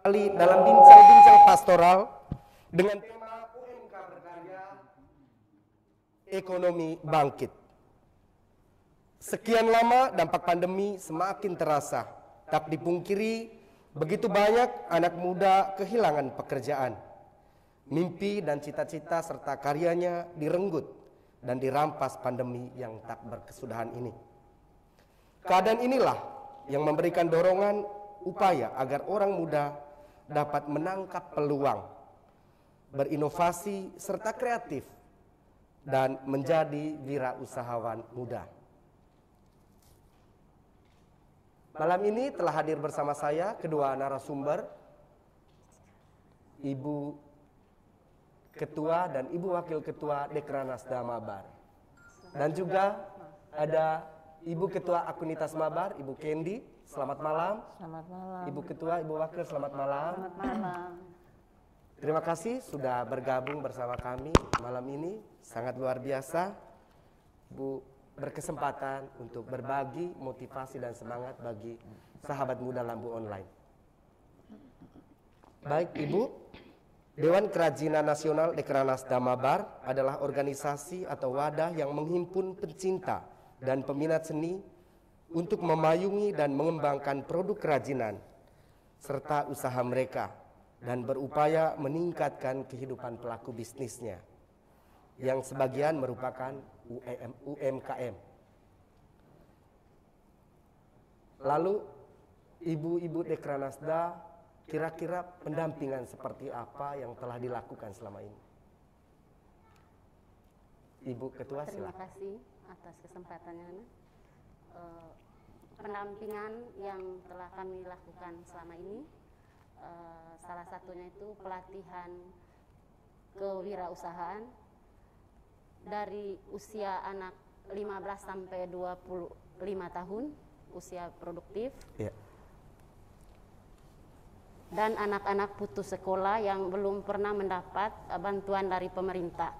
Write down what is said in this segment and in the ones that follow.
kali dalam bincang-bincang pastoral dengan tema UMK Berkarya, Ekonomi Bangkit. Sekian lama dampak pandemi semakin terasa. Tak dipungkiri, begitu banyak anak muda kehilangan pekerjaan. Mimpi dan cita-cita serta karyanya direnggut dan dirampas pandemi yang tak berkesudahan ini. Keadaan inilah yang memberikan dorongan upaya agar orang muda dapat menangkap peluang, berinovasi serta kreatif, dan menjadi wirausahawan muda. Malam ini telah hadir bersama saya kedua narasumber, Ibu Ketua dan Ibu Wakil Ketua Dekranasda Mabar. Dan juga ada Ibu Ketua Akunitas Mabar, Ibu Kendi. Selamat malam. Selamat malam. Ibu Ketua, Ibu Wakil, selamat malam. Selamat malam. Terima kasih sudah bergabung bersama kami malam ini. Sangat luar biasa. Ibu berkesempatan untuk berbagi motivasi dan semangat bagi sahabat muda Lambu Online. Baik Ibu, Dewan Kerajinan Nasional Dekranasda Mabar adalah organisasi atau wadah yang menghimpun pencinta dan peminat seni untuk memayungi dan mengembangkan produk kerajinan serta usaha mereka dan berupaya meningkatkan kehidupan pelaku bisnisnya yang sebagian merupakan UMKM. Lalu ibu-ibu Dekranasda, kira-kira pendampingan seperti apa yang telah dilakukan selama ini? Ibu Ketua, silakan. Terima kasih atas kesempatannya. Pendampingan yang telah kami lakukan selama ini, salah satunya itu pelatihan kewirausahaan dari usia anak 15 sampai 25 tahun, usia produktif. Ya. Dan anak-anak putus sekolah yang belum pernah mendapat bantuan dari pemerintah.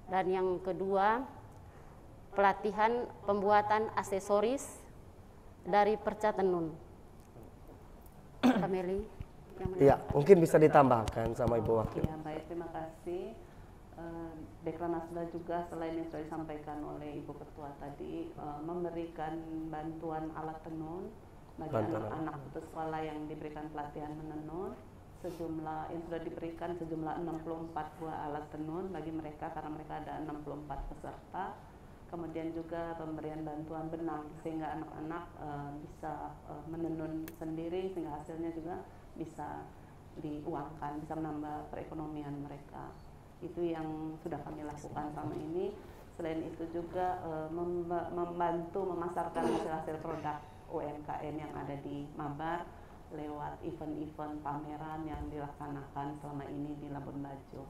Dan yang kedua, pelatihan pembuatan aksesoris dari perca tenun. Kameli. Ya, mungkin bisa ditambahkan sama Ibu Wakil. Ya, baik, terima kasih. Dekranasda juga selain yang sudah disampaikan oleh Ibu Ketua tadi, memberikan bantuan alat tenun bagi anak-anak putus sekolah yang diberikan pelatihan menenun. Yang sudah diberikan sejumlah 64 buah alat tenun bagi mereka karena mereka ada 64 peserta. Kemudian juga pemberian bantuan benang sehingga anak-anak bisa menenun sendiri sehingga hasilnya juga bisa diuangkan, bisa menambah perekonomian mereka. Itu yang sudah kami lakukan selama ini. Selain itu juga membantu memasarkan hasil-hasil produk UMKM yang ada di Mabar lewat event-event pameran yang dilaksanakan selama ini di Labuan Bajo.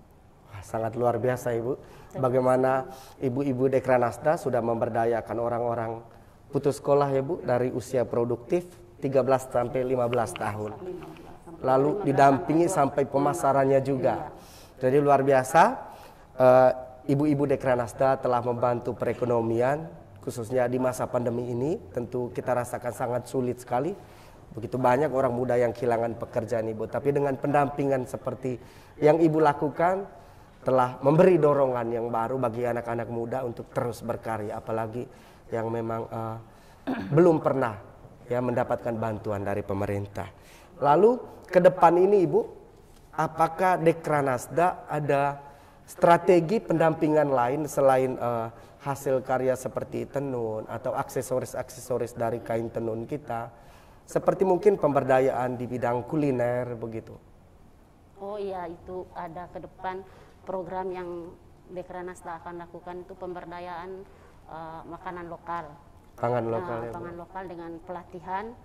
Wah, sangat luar biasa Ibu. Bagaimana ibu-ibu Dekranasda sudah memberdayakan orang-orang putus sekolah ya Bu dari usia produktif 13 sampai 15 tahun. Lalu didampingi sampai pemasarannya juga. Jadi luar biasa, ibu-ibu Dekranasda telah membantu perekonomian, khususnya di masa pandemi ini. Tentu kita rasakan sangat sulit sekali. Begitu banyak orang muda yang kehilangan pekerjaan Ibu. Tapi dengan pendampingan seperti yang Ibu lakukan, telah memberi dorongan yang baru bagi anak-anak muda untuk terus berkarya. Apalagi yang memang belum pernah ya mendapatkan bantuan dari pemerintah. Lalu ke depan ini Ibu, apakah Dekranasda ada strategi pendampingan lain selain hasil karya seperti tenun atau aksesoris-aksesoris dari kain tenun kita, seperti mungkin pemberdayaan di bidang kuliner begitu? Oh iya, itu ada ke depan program yang Dekranasda akan lakukan, itu pemberdayaan makanan lokal. Pangan lokal ya, pangan lokal dengan pelatihan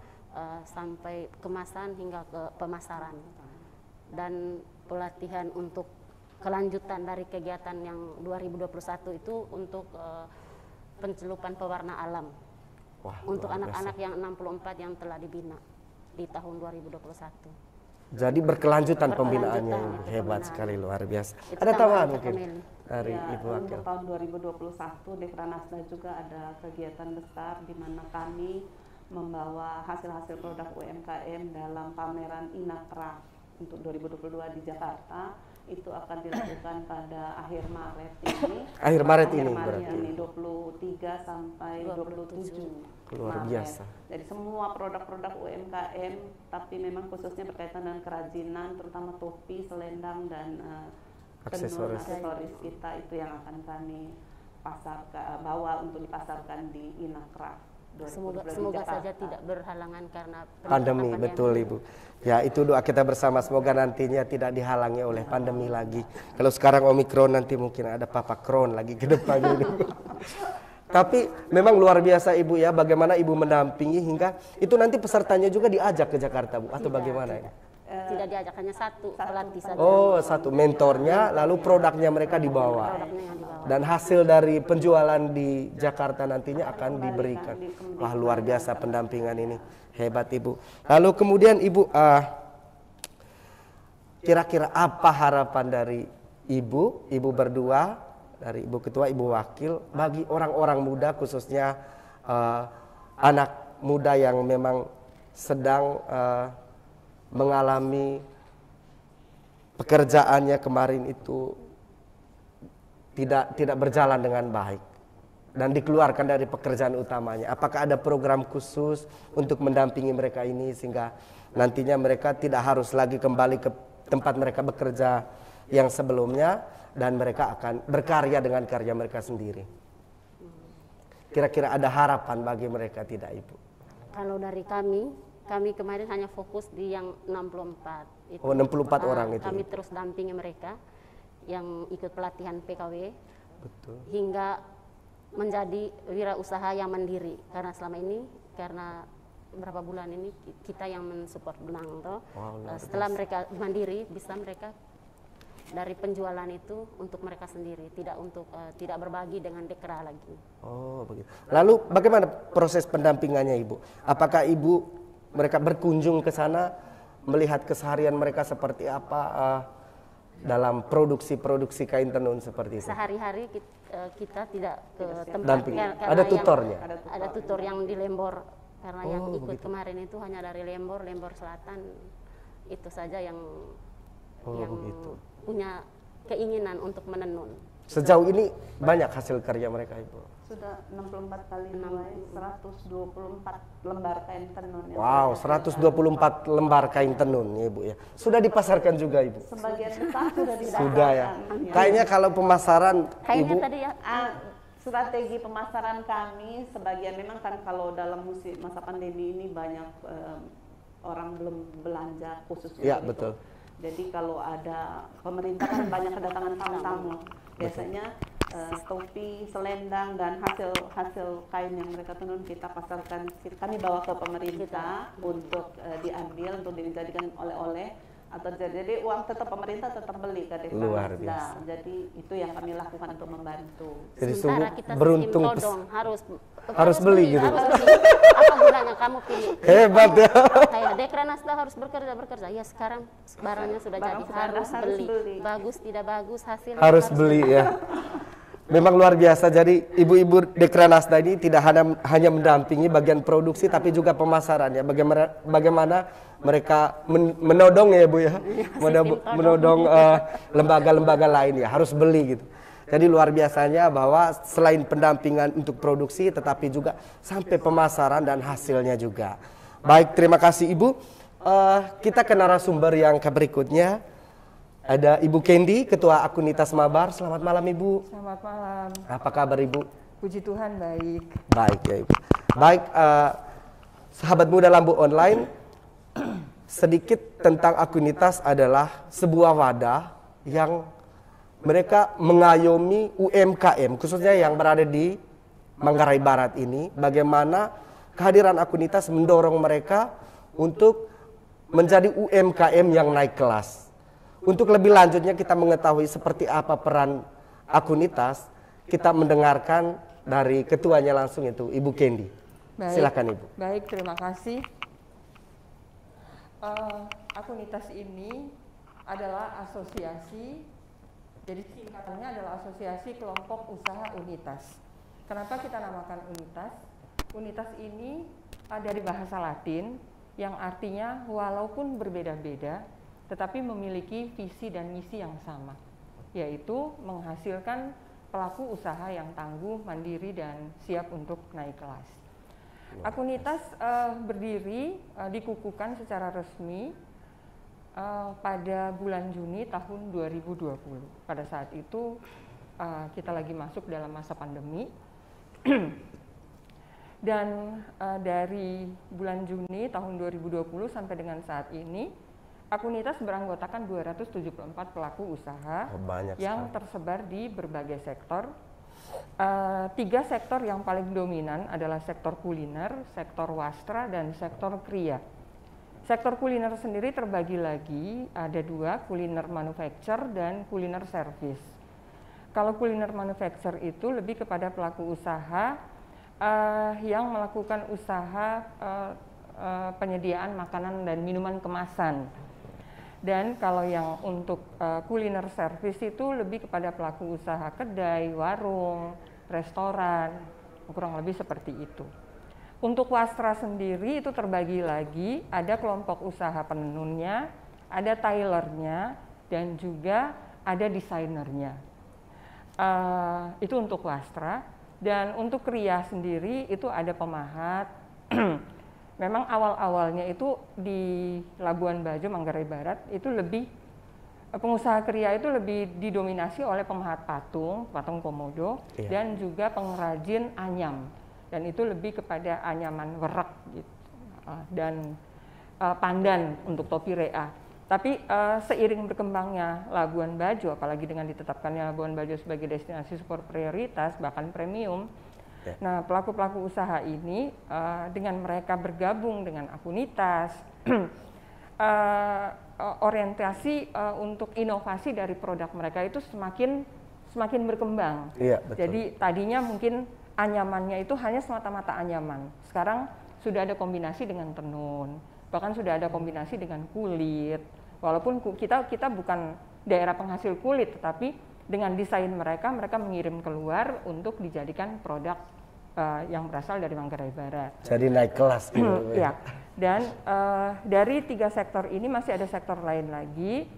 sampai kemasan hingga ke pemasaran. Dan pelatihan untuk kelanjutan dari kegiatan yang 2021 itu untuk pencelupan pewarna alam. Wah, untuk anak-anak yang 64 yang telah dibina di tahun 2021. Jadi berkelanjutan pembinaannya, itu hebat pembinaan. sekali, luar biasa. Itu Ada tambahan kita mungkin milih. dari Ya, Ibu Wakil? untuk tahun 2021 Dekranasda juga ada kegiatan besar di mana kami membawa hasil-hasil produk UMKM dalam pameran Inacraft untuk 2022 di Jakarta. Itu akan dilakukan pada akhir Maret ini. Akhir Maret ini berarti. Ini 23 sampai 27 Luar Maret. biasa. Jadi semua produk-produk UMKM, tapi memang khususnya berkaitan dengan kerajinan, terutama topi, selendang dan Aksesoris. aksesoris kita itu yang akan kami bawa untuk dipasarkan di Inacraft. Semoga saja tidak berhalangan karena pandemi, betul Ibu. Ya, itu doa kita bersama, semoga nantinya tidak dihalangi oleh pandemi lagi. Kalau sekarang Omikron, nanti mungkin ada Papakron lagi ke depan ini. Tapi memang luar biasa Ibu ya, bagaimana Ibu mendampingi hingga itu nanti pesertanya juga diajak ke Jakarta Bu, atau bagaimana ini? Tidak diajak, hanya satu pelatih saja. Oh, satu mentornya, lalu produknya mereka dibawa. Produknya yang dibawa. Dan hasil dari penjualan di Jakarta nantinya akan diberikan. Wah, luar biasa pendampingan ini. Hebat Ibu. Lalu kemudian Ibu, kira-kira apa harapan dari Ibu berdua, dari Ibu Ketua, Ibu Wakil, bagi orang-orang muda khususnya anak muda yang memang sedang mengalami pekerjaannya kemarin itu tidak berjalan dengan baik dan dikeluarkan dari pekerjaan utamanya. Apakah ada program khusus untuk mendampingi mereka ini sehingga nantinya mereka tidak harus lagi kembali ke tempat mereka bekerja yang sebelumnya dan mereka akan berkarya dengan karya mereka sendiri? Kira-kira ada harapan bagi mereka tidak Ibu? Kalau dari kami kemarin hanya fokus di yang 64. Itu. Oh, 64 orang itu. Kami terus dampingi mereka yang ikut pelatihan PKW. Betul. Hingga menjadi wirausaha yang mandiri. Karena selama ini, karena beberapa bulan ini kita yang mensupport benang toh. Wow, setelah mereka mandiri, bisa mereka dari penjualan itu untuk mereka sendiri, tidak berbagi dengan Dekra lagi. Oh, begitu. Lalu bagaimana proses pendampingannya Ibu? Apakah mereka berkunjung ke sana, melihat keseharian mereka seperti apa dalam produksi kain tenun seperti itu? Sehari-hari kita tidak ke tempat. Ada tutornya? Ada tutor yang di Lembor, karena yang ikut kemarin itu hanya dari Lembor Selatan, itu saja yang punya keinginan untuk menenun. Sejauh ini banyak hasil karya mereka Ibu? Sudah 64 kali 124 lembar kain tenun. Wow, 124 lembar kain tenun ya Ibu ya. Sudah dipasarkan juga Ibu? Sebagian besar sudah dipasarkan. Sudah ya. Kayaknya kalau pemasaran Kayaknya Ibu tadi ya. Strategi pemasaran kami sebagian memang kan kalau dalam masa pandemi ini banyak orang belum belanja khususnya. Ya, gitu. betul. Jadi kalau ada pemerintah kan banyak kedatangan tamu-tamu. Biasanya topi, selendang dan hasil kain yang mereka tenun kita pasarkan, kami bawa ke pemerintah untuk diambil, untuk dijadikan oleh-oleh atau jadi uang tetap pemerintah tetap beli ke Dekra. Luar biasa. Jadi itu yang kami lakukan untuk membantu. Jadi Sementara kita beruntung harus beli gitu. Harus beli. Apa gunanya kamu pilih? Hebat ya. Kayak Dekra Nasda harus bekerja. Ya sekarang barangnya sudah jadi, harus beli. Bagus tidak bagus hasilnya Harus beli ya. Memang luar biasa. Jadi ibu-ibu Dekra Nasda ini tidak hanya mendampingi bagian produksi tapi juga pemasarannya. Bagaimana mereka menodong ya Bu ya, menodong lembaga-lembaga lain ya, harus beli gitu. Jadi luar biasanya bahwa selain pendampingan untuk produksi tetapi juga sampai pemasaran dan hasilnya juga. Baik, terima kasih Ibu. Kita ke narasumber yang berikutnya. Ada Ibu Kendi, Ketua Akunitas Mabar. Selamat malam Ibu. Selamat malam. Apa kabar Ibu? Puji Tuhan baik. Baik ya Ibu. Baik, sahabat muda Lambu Online, sedikit tentang Akunitas adalah sebuah wadah yang mereka mengayomi UMKM, khususnya yang berada di Manggarai Barat ini. Bagaimana kehadiran Akunitas mendorong mereka untuk menjadi UMKM yang naik kelas. Untuk lebih lanjutnya kita mengetahui seperti apa peran Akunitas, kita mendengarkan dari ketuanya langsung itu Ibu Kendi. Baik, silakan Ibu. Baik, terima kasih. Akunitas ini adalah asosiasi, jadi singkatannya adalah Asosiasi Kelompok Usaha Unitas. Kenapa kita namakan Unitas? Unitas ini dari bahasa Latin yang artinya walaupun berbeda-beda tetapi memiliki visi dan misi yang sama, yaitu menghasilkan pelaku usaha yang tangguh, mandiri, dan siap untuk naik kelas. Akunitas berdiri, dikukuhkan secara resmi pada bulan Juni tahun 2020. Pada saat itu kita lagi masuk dalam masa pandemi. Dan dari bulan Juni tahun 2020 sampai dengan saat ini, Akunitas beranggotakan 274 pelaku usaha yang tersebar di berbagai sektor. 3 sektor yang paling dominan adalah sektor kuliner, sektor wastra, dan sektor kriya. Sektor kuliner sendiri terbagi lagi, ada 2, kuliner manufacture dan kuliner service. Kalau kuliner manufacture itu lebih kepada pelaku usaha yang melakukan usaha penyediaan makanan dan minuman kemasan. Dan kalau yang untuk kuliner service itu lebih kepada pelaku usaha kedai, warung, restoran, kurang lebih seperti itu. Untuk wastra sendiri itu terbagi lagi, ada kelompok usaha penenunnya, ada tailornya, dan juga ada desainernya. Itu untuk wastra. Dan untuk kriya sendiri itu ada pemahat. Memang awal-awalnya itu di Labuan Bajo, Manggarai Barat itu lebih pengusaha kriya itu lebih didominasi oleh pemahat patung komodo, dan juga pengrajin anyam, dan itu lebih kepada anyaman werak gitu, dan pandan untuk topi rea. Tapi seiring berkembangnya Labuan Bajo, apalagi dengan ditetapkannya Labuan Bajo sebagai destinasi super prioritas bahkan premium. Nah, pelaku-pelaku usaha ini dengan mereka bergabung dengan Akunitas, orientasi untuk inovasi dari produk mereka itu semakin berkembang. Iya, betul. Jadi tadinya mungkin anyamannya itu hanya semata-mata anyaman. Sekarang sudah ada kombinasi dengan tenun, bahkan sudah ada kombinasi dengan kulit. Walaupun kita bukan daerah penghasil kulit, tetapi dengan desain mereka mengirim keluar untuk dijadikan produk yang berasal dari Manggarai Barat. Jadi naik kelas gitu. Ya. Dan dari 3 sektor ini masih ada sektor lain lagi.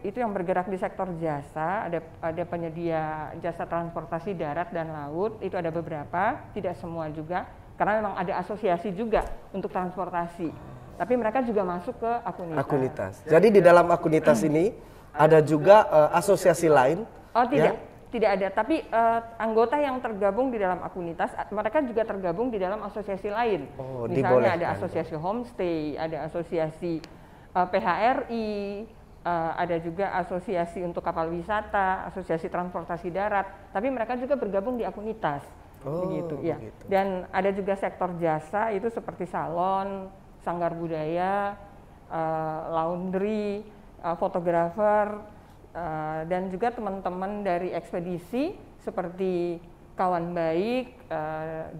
Itu yang bergerak di sektor jasa. Ada penyedia jasa transportasi darat dan laut. Itu ada beberapa, tidak semua juga, karena memang ada asosiasi juga untuk transportasi. Tapi mereka juga masuk ke Akunitas. Jadi di dalam Akunitas ini ada juga asosiasi lain? Oh tidak, tidak ada. Tapi anggota yang tergabung di dalam Akunitas, mereka juga tergabung di dalam asosiasi lain. Misalnya ada asosiasi homestay, ada asosiasi PHRI, ada juga asosiasi untuk kapal wisata, asosiasi transportasi darat. Tapi mereka juga bergabung di Akunitas. Begitu. Ya. Dan ada juga sektor jasa, itu seperti salon, sanggar budaya, laundry, fotografer, dan juga teman-teman dari ekspedisi seperti Kawan Baik,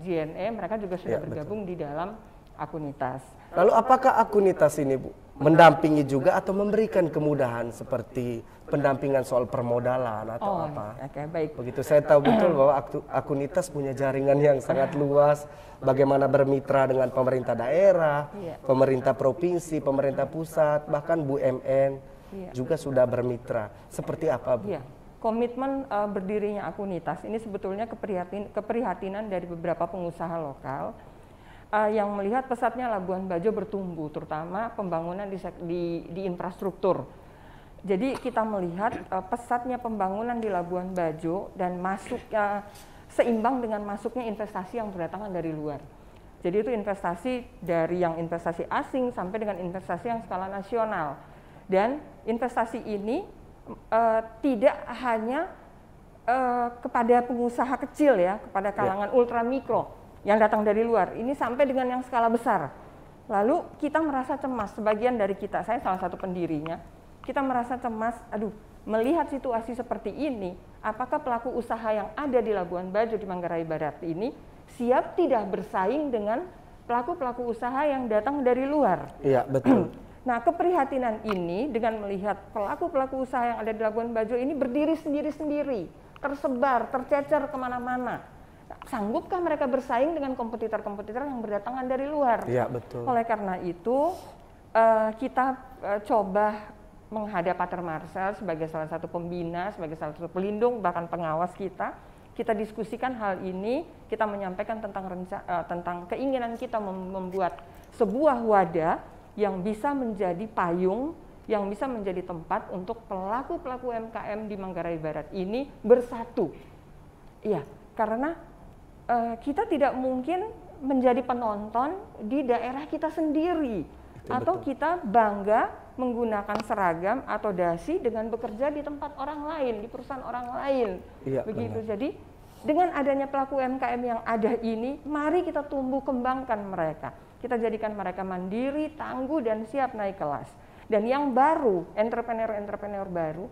JNE, mereka juga sudah bergabung di dalam Akunitas. Lalu apakah Akunitas ini, Bu, mendampingi juga atau memberikan kemudahan seperti pendampingan soal permodalan atau apa? Oke, baik. Begitu, saya tahu betul bahwa Akunitas punya jaringan yang sangat luas, bagaimana bermitra dengan pemerintah daerah, pemerintah provinsi, pemerintah pusat, bahkan BUMN juga sudah bermitra. Seperti apa, Bu? Komitmen berdirinya Akunitas ini sebetulnya keprihatinan dari beberapa pengusaha lokal yang melihat pesatnya Labuan Bajo bertumbuh, terutama pembangunan di infrastruktur. Jadi kita melihat pesatnya pembangunan di Labuan Bajo dan seimbang dengan masuknya investasi yang berdatangan dari luar. Jadi itu investasi dari yang investasi asing sampai dengan investasi yang skala nasional. Dan investasi ini tidak hanya kepada pengusaha kecil ya, kepada kalangan ultramikro yang datang dari luar, ini sampai dengan yang skala besar. Lalu kita merasa cemas, sebagian dari kita, saya salah satu pendirinya, kita merasa cemas, melihat situasi seperti ini, apakah pelaku usaha yang ada di Labuan Bajo di Manggarai Barat ini siap tidak bersaing dengan pelaku-pelaku usaha yang datang dari luar? Iya, betul. Nah, keprihatinan ini dengan melihat pelaku-pelaku usaha yang ada di Labuan Bajo ini berdiri sendiri-sendiri, tersebar, tercecer kemana-mana. sanggupkah mereka bersaing dengan kompetitor-kompetitor yang berdatangan dari luar? Iya, betul. Oleh karena itu kita coba menghadap Pater Marcel sebagai salah satu pembina, sebagai salah satu pelindung, bahkan pengawas kita. Kita diskusikan hal ini, kita menyampaikan tentang keinginan kita membuat sebuah wadah yang bisa menjadi payung, yang bisa menjadi tempat untuk pelaku-pelaku UMKM di Manggarai Barat ini bersatu. Iya, karena kita tidak mungkin menjadi penonton di daerah kita sendiri. Atau kita bangga menggunakan seragam atau dasi dengan bekerja di tempat orang lain, di perusahaan orang lain. Iya, begitu. Benar. Jadi dengan adanya pelaku UMKM yang ada ini, mari kita tumbuh kembangkan mereka. Kita jadikan mereka mandiri, tangguh, dan siap naik kelas. Dan yang baru, entrepreneur-entrepreneur baru,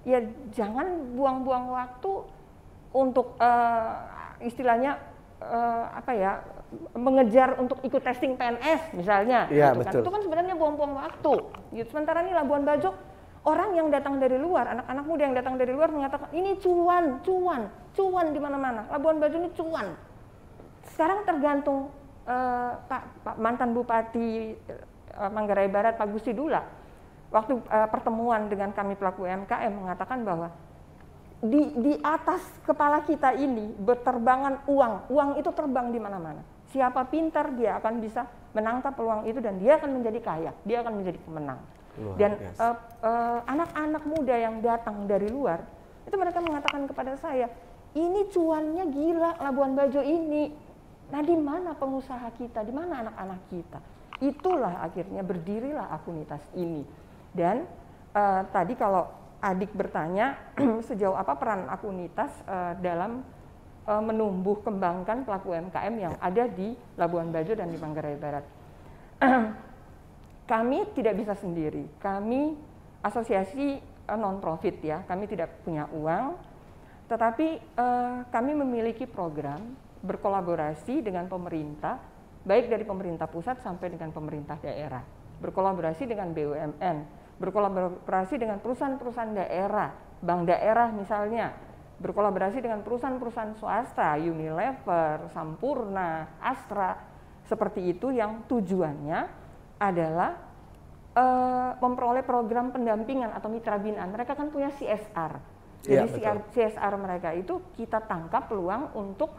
ya jangan buang-buang waktu untuk istilahnya mengejar untuk ikut testing PNS misalnya. Ya, gitu betul. Kan. Itu kan sebenarnya buang-buang waktu. Gitu. Sementara ini Labuan Bajo, orang yang datang dari luar, anak-anak muda yang datang dari luar mengatakan ini cuan di mana-mana. Labuan Bajo ini cuan. Sekarang tergantung Pak mantan Bupati Manggarai Barat, Pak Gusti Dula, waktu pertemuan dengan kami pelaku UMKM mengatakan bahwa di atas kepala kita ini berterbangan uang itu terbang di mana-mana. Siapa pintar dia akan bisa menangkap peluang itu dan dia akan menjadi kaya, dia akan menjadi pemenang. Dan anak-anak muda yang datang dari luar itu mereka mengatakan kepada saya, ini cuannya gila Labuan Bajo ini. Nah, di mana pengusaha kita, di mana anak-anak kita? Itulah akhirnya berdirilah Akunitas ini. Dan tadi kalau adik bertanya sejauh apa peran Akunitas dalam menumbuh kembangkan pelaku UMKM yang ada di Labuan Bajo dan di Manggarai Barat. Kami tidak bisa sendiri, kami asosiasi non-profit ya, kami tidak punya uang, tetapi kami memiliki program berkolaborasi dengan pemerintah, baik dari pemerintah pusat sampai dengan pemerintah daerah, berkolaborasi dengan BUMN, berkolaborasi dengan perusahaan-perusahaan daerah, bank daerah misalnya, berkolaborasi dengan perusahaan-perusahaan swasta, Unilever, Sampurna, Astra, seperti itu yang tujuannya adalah memperoleh program pendampingan atau mitra binaan. Mereka kan punya CSR, jadi CSR mereka itu kita tangkap peluang untuk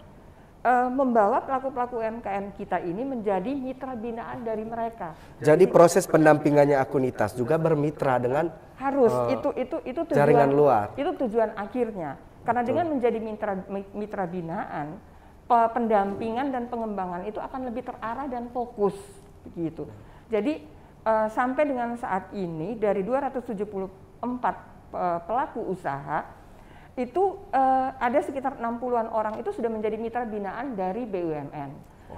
membawa pelaku-pelaku UMKM kita ini menjadi mitra binaan dari mereka. Jadi proses pendampingannya Akunitas juga bermitra dengan harus itu tujuan, jaringan luar. Itu tujuan akhirnya. Karena dengan menjadi mitra binaan, pendampingan dan pengembangan itu akan lebih terarah dan fokus begitu. Jadi sampai dengan saat ini dari 274 pelaku usaha itu ada sekitar 60-an orang itu sudah menjadi mitra binaan dari BUMN.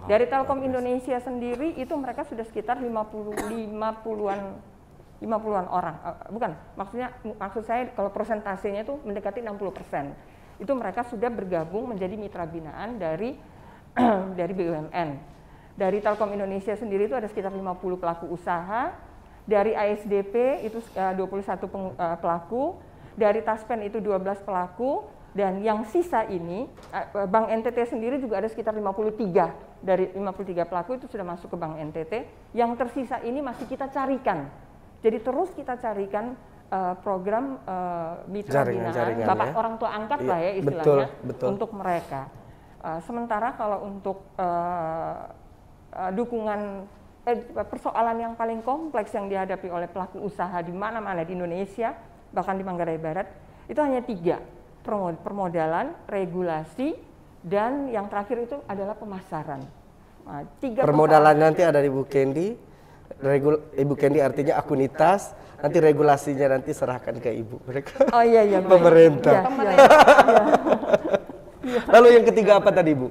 Dari Telkom Indonesia sendiri itu mereka sudah sekitar 50-an orang. Bukan, maksud saya kalau persentasenya itu mendekati 60%. Itu mereka sudah bergabung menjadi mitra binaan dari BUMN. Dari Telkom Indonesia sendiri itu ada sekitar 50 pelaku usaha. Dari ASDP itu 21 pelaku. Dari Taspen itu 12 pelaku, dan yang sisa ini, Bank NTT sendiri juga ada sekitar 53, dari 53 pelaku itu sudah masuk ke Bank NTT, yang tersisa ini masih kita carikan. Jadi terus kita carikan program mitra binaan, Bapak orang tua angkat lah ya istilahnya, betul. Untuk mereka. Sementara kalau untuk dukungan, persoalan yang paling kompleks yang dihadapi oleh pelaku usaha di mana-mana di Indonesia, bahkan di Manggarai Barat, itu hanya 3, permodalan, regulasi, dan yang terakhir itu adalah pemasaran. Nah, 3 permodalan nanti ada di Ibu Kendi, Ibu Kendi artinya Akunitas, nanti regulasinya nanti serahkan ke Ibu mereka. Oh iya, pemerintah. Iya. Lalu yang ketiga apa tadi Bu?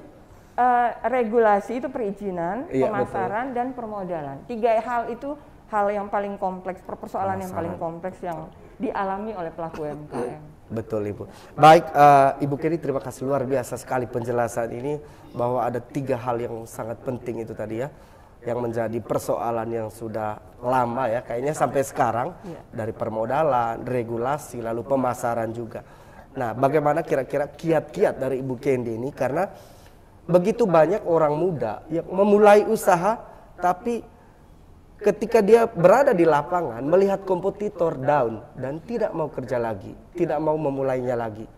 Regulasi itu perizinan, pemasaran, dan permodalan. 3 hal itu hal yang paling kompleks, persoalan yang paling kompleks yang dialami oleh pelaku UMKM. Betul Ibu. Baik, Ibu Kendi, terima kasih luar biasa sekali penjelasan ini, bahwa ada 3 hal yang sangat penting itu tadi ya, yang menjadi persoalan yang sudah lama ya, kayaknya sampai sekarang, dari permodalan, regulasi, lalu pemasaran juga. Nah, bagaimana kira-kira kiat-kiat dari Ibu Kendi ini, karena begitu banyak orang muda yang memulai usaha, tapi ketika dia berada di lapangan melihat kompetitor down dan tidak mau kerja lagi, tidak mau memulainya lagi.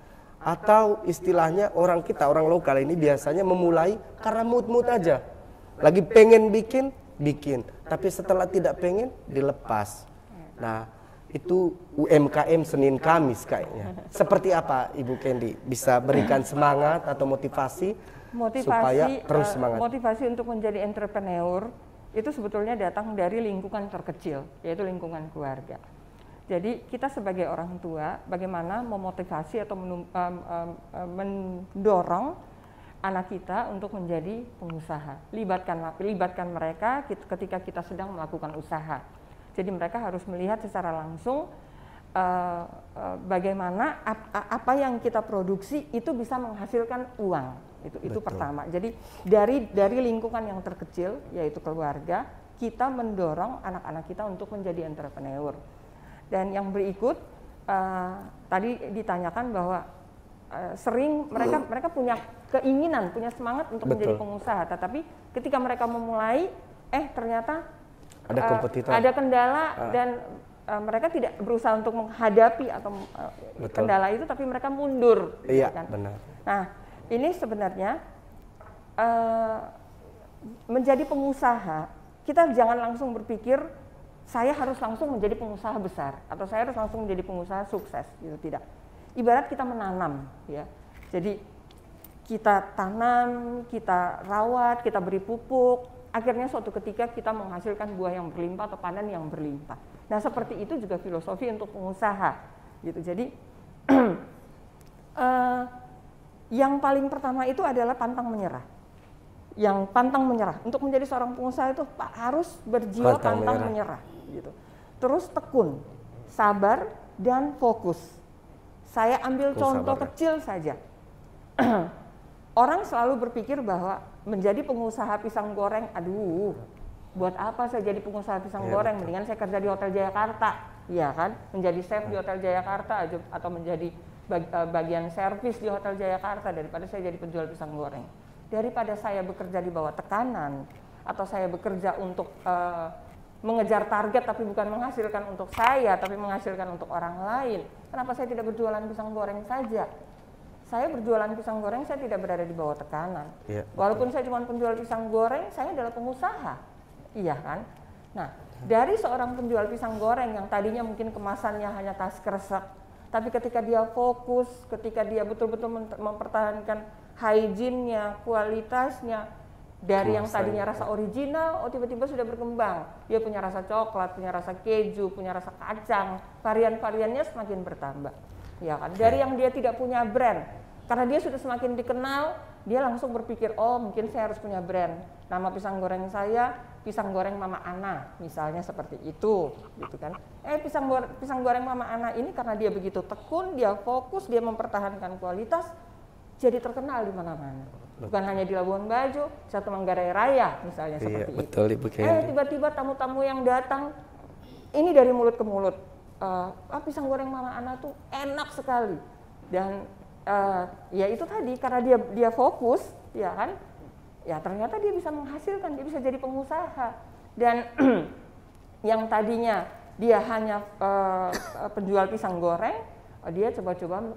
Atau istilahnya orang lokal ini biasanya memulai karena mood-mood aja. Lagi pengen bikin, tapi setelah tidak pengen dilepas. Nah, itu UMKM Senin Kamis kayaknya. Seperti apa Ibu Candy? Bisa berikan semangat atau motivasi supaya terus semangat? Motivasi untuk menjadi entrepreneur itu sebetulnya datang dari lingkungan terkecil, yaitu lingkungan keluarga. Jadi kita sebagai orang tua bagaimana memotivasi atau mendorong anak kita untuk menjadi pengusaha. Libatkan mereka ketika kita sedang melakukan usaha. Jadi mereka harus melihat secara langsung bagaimana apa yang kita produksi itu bisa menghasilkan uang. Itu pertama. Jadi dari lingkungan yang terkecil yaitu keluarga, kita mendorong anak-anak kita untuk menjadi entrepreneur. Dan yang berikut tadi ditanyakan bahwa sering mereka punya keinginan, punya semangat untuk menjadi pengusaha, tetapi ketika mereka memulai ternyata ada kompetitor, ada kendala dan mereka tidak berusaha untuk menghadapi atau kendala itu, tapi mereka mundur. Iya, kan? Benar. Nah, ini sebenarnya menjadi pengusaha, kita jangan langsung berpikir saya harus langsung menjadi pengusaha besar atau saya harus langsung menjadi pengusaha sukses, gitu. Tidak. Ibarat kita menanam, ya. Jadi kita tanam, kita rawat, kita beri pupuk, akhirnya suatu ketika kita menghasilkan buah yang berlimpah atau panen yang berlimpah. Nah, seperti itu juga filosofi untuk pengusaha, gitu. Jadi yang paling pertama itu adalah pantang menyerah. Yang pantang menyerah untuk menjadi seorang pengusaha itu harus berjiwa pantang menyerah, gitu. Terus tekun, sabar dan fokus. Saya ambil contoh kecil saja. Orang selalu berpikir bahwa menjadi pengusaha pisang goreng, aduh, buat apa saya jadi pengusaha pisang goreng? Mendingan saya kerja di Hotel Jayakarta, ya kan? Menjadi chef di Hotel Jayakarta atau menjadi bagian servis di Hotel Jayakarta daripada saya jadi penjual pisang goreng. Daripada saya bekerja di bawah tekanan atau saya bekerja untuk mengejar target tapi bukan menghasilkan untuk saya tapi menghasilkan untuk orang lain. Kenapa saya tidak berjualan pisang goreng saja? Saya berjualan pisang goreng, saya tidak berada di bawah tekanan. Ya, walaupun saya cuma penjual pisang goreng, saya adalah pengusaha. Iya kan? Nah, dari seorang penjual pisang goreng yang tadinya mungkin kemasannya hanya tas kresek, tapi ketika dia fokus, ketika dia betul-betul mempertahankan hygiene-nya, kualitasnya, dari yang tadinya rasa original, tiba-tiba sudah berkembang. Dia punya rasa coklat, punya rasa keju, punya rasa kacang, varian-variannya semakin bertambah. Ya kan? Dari yang dia tidak punya brand, karena dia sudah semakin dikenal, dia langsung berpikir, oh mungkin saya harus punya brand. Nama pisang goreng saya, pisang goreng Mama Ana, misalnya seperti itu, gitu kan? Pisang goreng Mama Ana ini karena dia begitu tekun, dia fokus, dia mempertahankan kualitas, jadi terkenal di mana-mana. Bukan hanya di Labuan Bajo, Satu Manggarai Raya misalnya seperti betul, itu. Ibu Candy. Tiba-tiba tamu-tamu yang datang, ini dari mulut ke mulut. Pisang goreng Mama Ana tuh enak sekali. Dan ya itu tadi karena dia fokus, ya kan? Ya ternyata dia bisa menghasilkan, dia bisa jadi pengusaha. Dan yang tadinya dia hanya penjual pisang goreng, dia coba-coba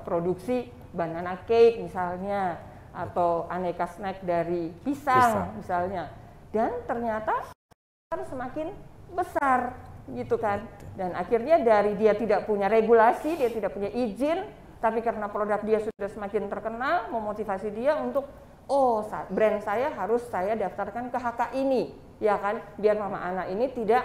produksi banana cake misalnya, atau aneka snack dari pisang misalnya, dan ternyata semakin besar gitu kan. Dan akhirnya dari dia tidak punya regulasi, dia tidak punya izin, tapi karena produk dia sudah semakin terkenal, memotivasi dia untuk brand saya harus saya daftarkan ke HK ini, ya kan, biar Mama Ana ini tidak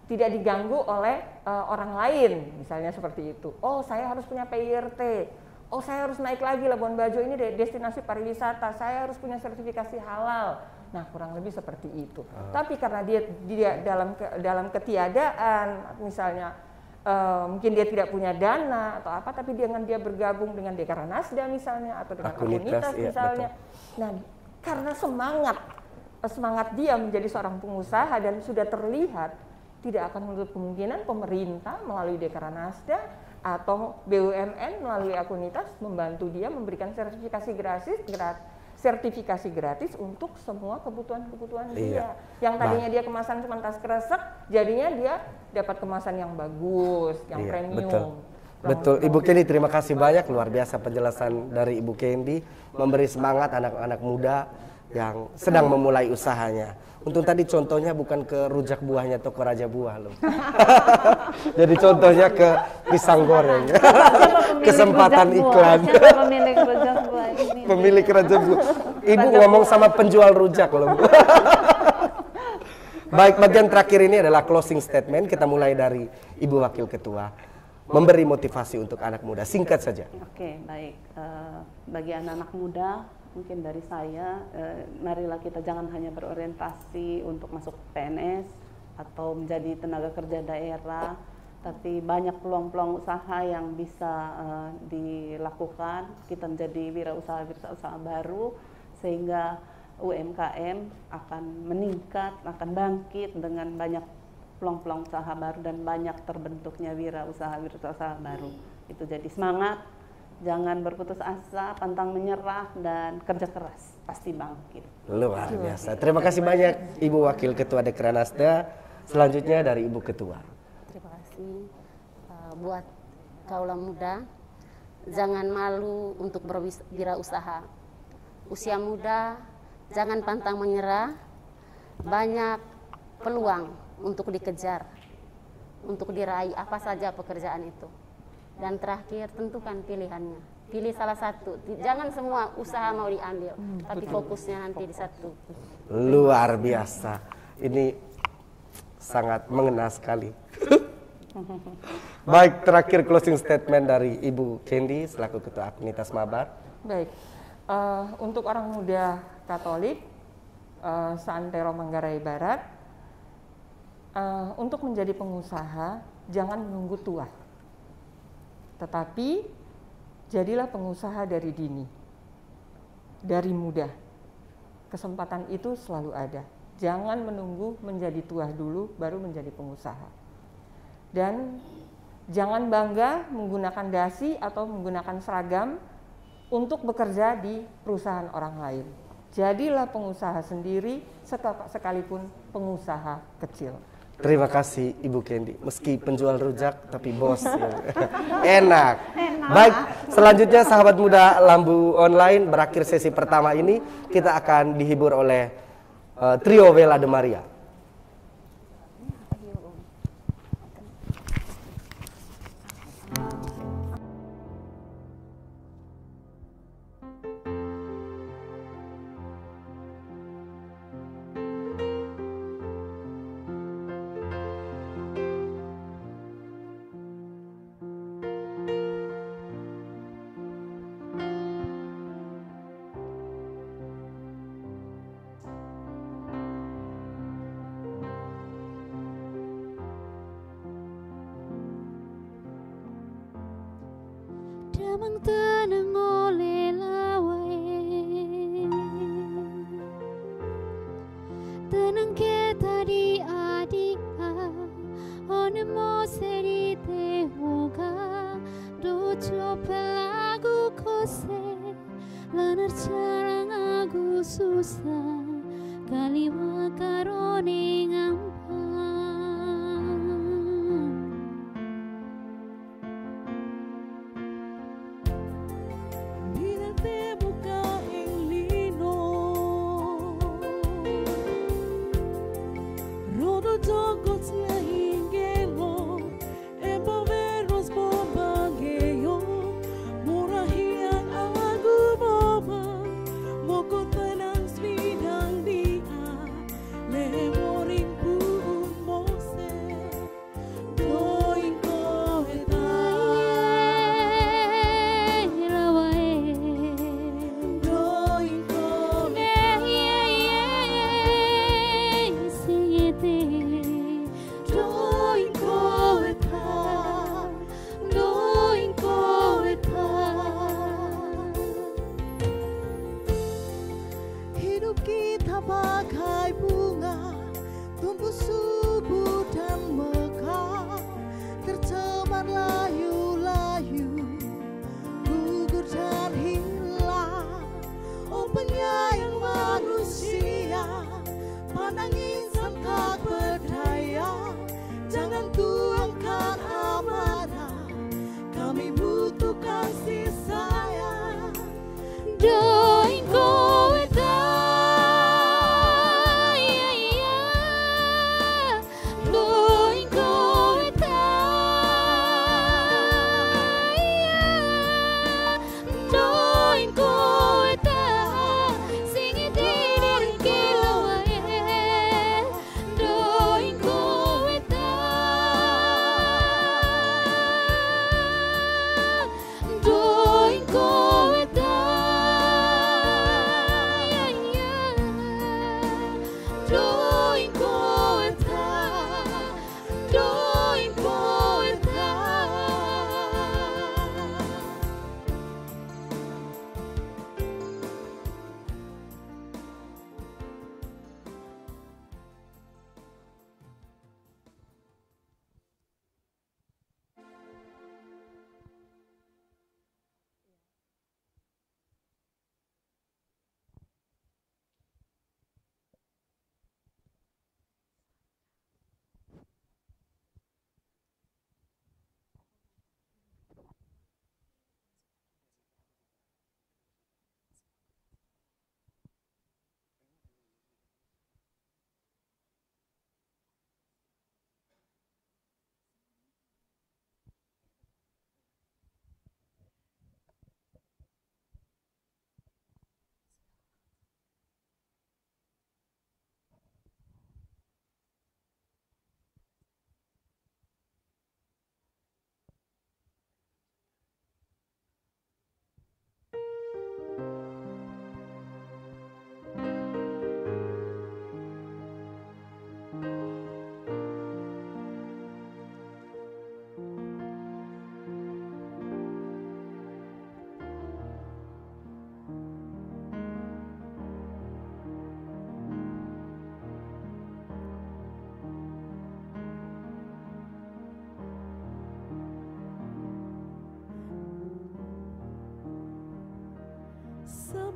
diganggu oleh orang lain, misalnya seperti itu. Saya harus punya PIRT. Saya harus naik lagi, Labuan Bajo ini destinasi pariwisata. Saya harus punya sertifikasi halal. Nah, kurang lebih seperti itu. Tapi karena dia dalam ketiadaan, misalnya mungkin dia tidak punya dana atau apa, tapi dia bergabung dengan Dekranasda misalnya atau dengan Akunitas misalnya. Nah, karena semangat dia menjadi seorang pengusaha dan sudah terlihat, tidak akan menutup kemungkinan pemerintah melalui Dekranasda atau BUMN melalui Akunitas membantu dia memberikan sertifikasi gratis untuk semua kebutuhan dia. Yang tadinya dia kemasan cuma tas kresek, jadinya dia dapat kemasan yang bagus, yang premium. Betul, Ibu Kendi, terima kasih banyak, luar biasa penjelasan dari Ibu Kendi, memberi semangat anak-anak muda yang sedang memulai usahanya. Untung tadi contohnya bukan ke rujak buahnya toko Raja Buah loh. Jadi contohnya ke pisang goreng. Kesempatan iklan. Pemilik rujak buah ini. Pemilik Raja Buah. Ibu ngomong sama penjual rujak loh. Baik, bagian terakhir ini adalah closing statement. Kita mulai dari Ibu Wakil Ketua. Memberi motivasi untuk anak muda. Singkat saja. Oke, baik. Bagi anak-anak muda, mungkin dari saya, marilah kita jangan hanya berorientasi untuk masuk PNS atau menjadi tenaga kerja daerah, tapi banyak peluang-peluang usaha yang bisa dilakukan. Kita menjadi wirausaha baru, sehingga UMKM akan meningkat, akan bangkit dengan banyak peluang-peluang usaha baru dan banyak terbentuknya wirausaha baru. Itu jadi semangat, jangan berputus asa, pantang menyerah, dan kerja keras, pasti bangkit. Luar biasa. Terima kasih banyak Ibu Wakil Ketua Dekranasda. Selanjutnya dari Ibu Ketua. Terima kasih. Buat kaula muda, jangan malu untuk berwirausaha. Usia muda, jangan pantang menyerah, banyak peluang untuk dikejar, untuk diraih apa saja pekerjaan itu. Dan terakhir, tentukan pilihannya. Pilih salah satu, jangan semua usaha mau diambil, tapi fokusnya nanti di satu. Luar biasa, ini sangat mengena sekali. Baik, terakhir closing statement dari Ibu Kendi selaku Ketua Akunitas Mabar. Baik, untuk orang muda Katolik Santero Manggarai Barat, untuk menjadi pengusaha jangan menunggu tua, tetapi jadilah pengusaha dari dini, dari muda. Kesempatan itu selalu ada. Jangan menunggu menjadi tua dulu baru menjadi pengusaha. Dan jangan bangga menggunakan dasi atau menggunakan seragam untuk bekerja di perusahaan orang lain. Jadilah pengusaha sendiri sekalipun pengusaha kecil. Terima kasih Ibu Kendi. Meski penjual rujak tapi bos. Enak. Baik, selanjutnya sahabat muda Lambu Online, berakhir sesi pertama ini kita akan dihibur oleh trio Vela de Maria. Damang tenang oleh lawai, tenang kita di adia, onemo seri tehoga, dojo pelagu kose, lanar carang aku susah, kaliwa karone ngampang. Moko tenang sedang dia, lemoring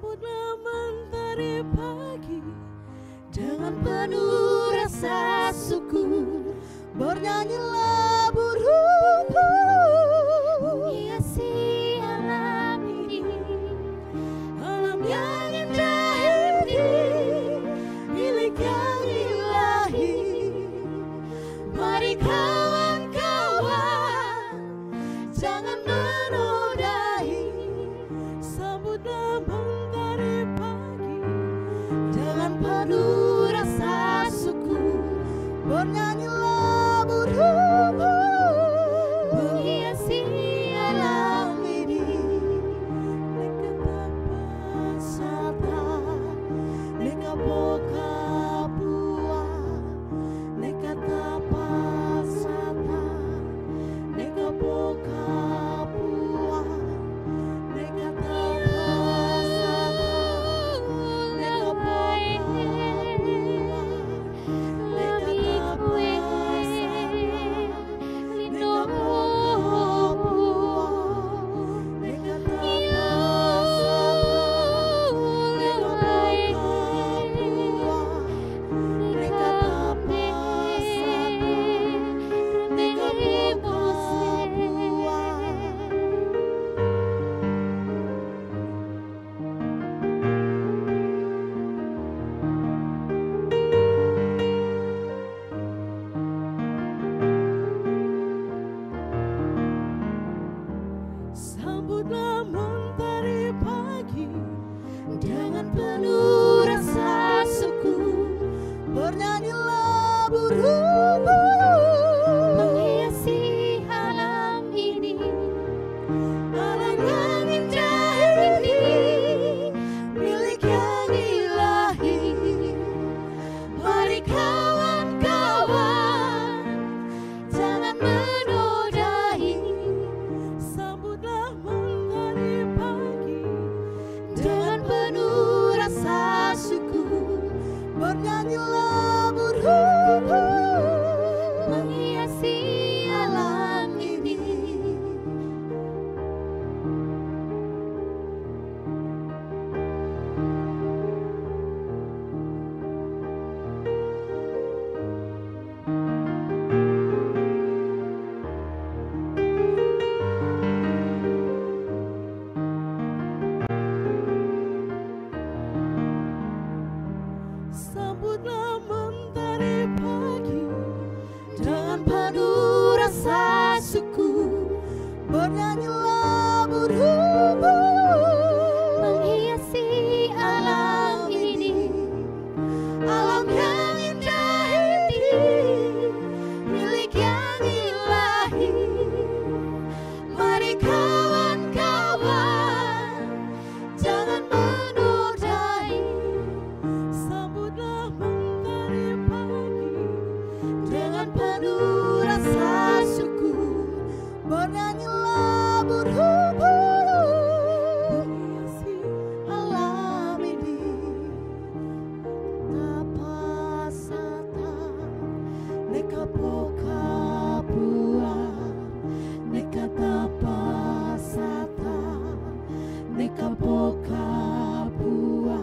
Sambutlah mentari pagi dengan penuh rasa syukur, bernyanyilah burung-burung menghiasi alam ini, alam yang indah ini milik yang ilahi. Mari kawan-kawan, jangan menodai. Sambutlah mentari pagi dengan penuh rasa syukur, bernyanyilah burung-burung menghiasi alam ini. Neka pokapua, neka tapasata, neka pokapua, neka tapasata, neka pokapua, neka tapasata, neka pokapua, neka Sambutlah mentari pagi dengan penuh rasa syukur, bernyanyilah burung-burung menghiasi alam ini, alam yang indah ini milik yang ilahi. Mari kawan-kawan, jangan menodai. Sambutlah mentari pagi dengan penuh rasa syukur, bernyanyilah burung-burung menghiasi alam ini. Sambutlah mentari pagi dengan penuh rasa syukur, bernyanyilah burung-burung menghiasi alam ini, alam yang indah ini milik yang ilahi. Mari kawan-kawan, jangan menodai. Sambutlah mentari pagi dengan penuh rasa syukur, bernyanyilah burung-burung menghiasi alam ini. Tapasata, neka pokapua, neka tapasata, neka pokapua,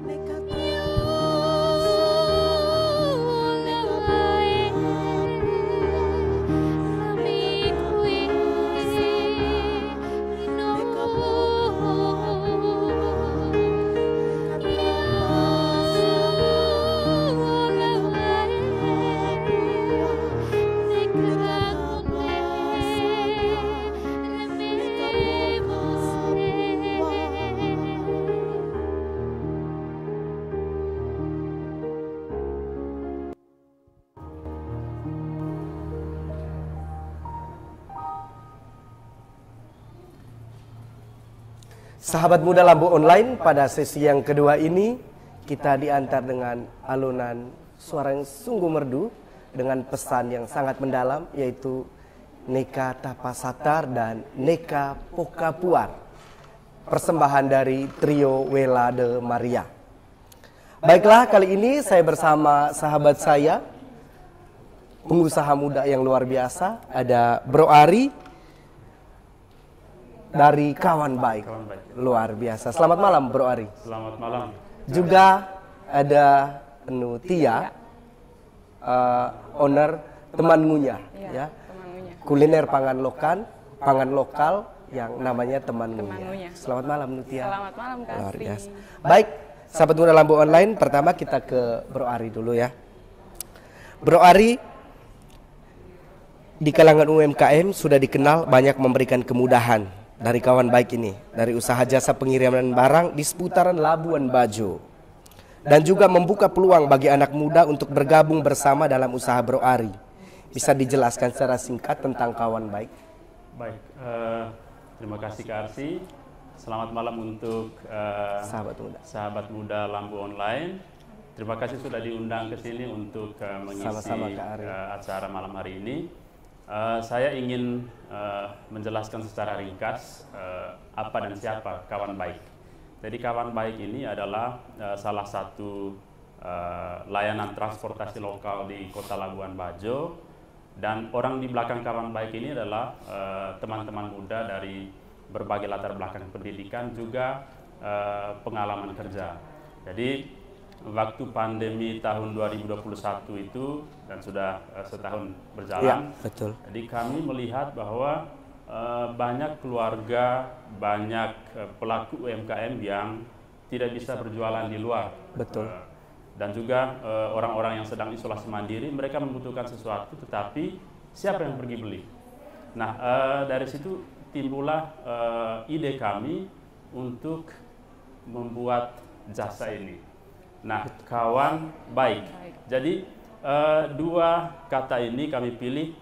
neka Sahabat Muda Lambu Online, pada sesi yang kedua ini kita diantar dengan alunan suara yang sungguh merdu dengan pesan yang sangat mendalam, yaitu Neka Tapasatar dan Neka Pokapuar, persembahan dari trio Wela de Maria. Baiklah, kali ini saya bersama sahabat saya, pengusaha muda yang luar biasa, ada Bro Ari dari Kawan Baik. Kawan Baik. Luar biasa. Selamat malam Bro Ari. Selamat malam. Juga ada Tia, owner Teman Ngunyah, ya. Kuliner pangan lokal yang namanya Teman Ngunyah. Selamat malam Nutia. Selamat malam Kak. Luar biasa. Baik, sahabat muda Lambu Online, pertama kita ke Bro Ari dulu ya. Bro Ari di kalangan UMKM sudah dikenal banyak memberikan kemudahan dari Kawan Baik ini, dari usaha jasa pengiriman barang di seputaran Labuan Bajo, dan juga membuka peluang bagi anak muda untuk bergabung bersama dalam usaha Bro Ari. Bisa dijelaskan secara singkat tentang Kawan Baik? Baik, terima kasih Kak Arsi. Selamat malam untuk sahabat muda Lambu Online. Terima kasih sudah diundang ke sini untuk mengisi acara malam hari ini. Saya ingin menjelaskan secara ringkas apa dan siapa Kawan Baik. Jadi Kawan Baik ini adalah salah satu layanan transportasi lokal di Kota Labuan Bajo, dan orang di belakang Kawan Baik ini adalah teman-teman muda dari berbagai latar belakang pendidikan, juga pengalaman kerja. Jadi waktu pandemi tahun 2021 itu dan sudah setahun berjalan, ya, betul. Jadi kami melihat bahwa banyak keluarga, banyak pelaku UMKM yang tidak bisa berjualan di luar. Betul. Dan juga orang-orang yang sedang isolasi mandiri, mereka membutuhkan sesuatu, tetapi siapa yang pergi beli? Nah, dari situ timbullah ide kami untuk membuat jasa ini. Nah, Kawan Baik. Jadi dua kata ini kami pilih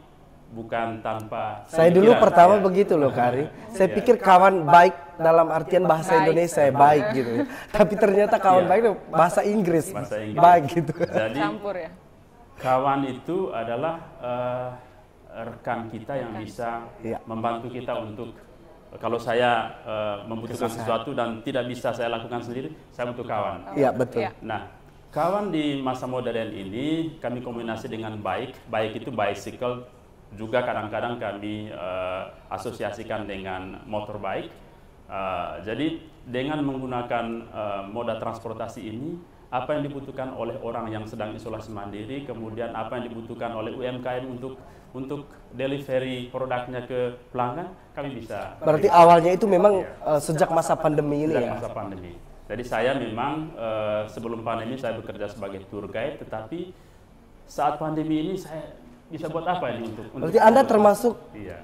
bukan tanpa saya dulu pertama begitu loh Kak Ari. Saya pikir Kawan Baik dalam artian bahasa Indonesia baik gitu ya. Tapi ternyata Kawan Baik itu bahasa Inggris. Baik gitu. Jadi campur ya. Kawan itu adalah rekan kita yang bisa membantu kita untuk, kalau saya membutuhkan sesuatu dan tidak bisa saya lakukan sendiri, saya butuh kawan. Iya, betul. Nah, kawan di masa modern ini kami kombinasi dengan baik. Baik itu bicycle, juga kadang-kadang kami asosiasikan dengan motorbike. Jadi dengan menggunakan moda transportasi ini, apa yang dibutuhkan oleh orang yang sedang isolasi mandiri, kemudian apa yang dibutuhkan oleh UMKM untuk delivery produknya ke pelanggan, kami bisa. Berarti awalnya itu memang sejak masa pandemi ini ya? Sejak masa pandemi. Jadi saya memang sebelum pandemi saya bekerja sebagai tour guide, tetapi saat pandemi ini saya bisa buat apa ini untuk berarti Anda termasuk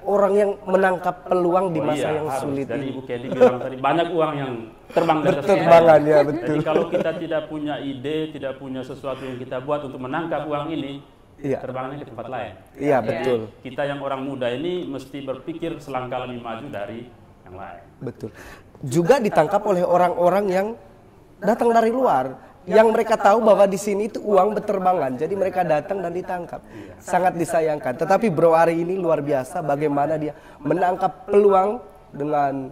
orang yang menangkap peluang di masa yang sulit ini. Ini. Ibu Kedi bilang tadi, banyak uang yang terbang dari atas terbangan ya, betul. Jadi kalau kita tidak punya ide, tidak punya sesuatu yang kita buat untuk menangkap uang ini, terbangnya ke tempat lain. Iya, betul. Kita yang orang muda ini mesti berpikir selangkah lebih maju dari yang lain. Betul. Juga ditangkap oleh orang-orang yang datang dari luar, yang mereka tahu bahwa di sini itu uang berterbangan, jadi mereka datang dan ditangkap. Sangat disayangkan. Tetapi Bro Ari ini luar biasa bagaimana dia menangkap peluang dengan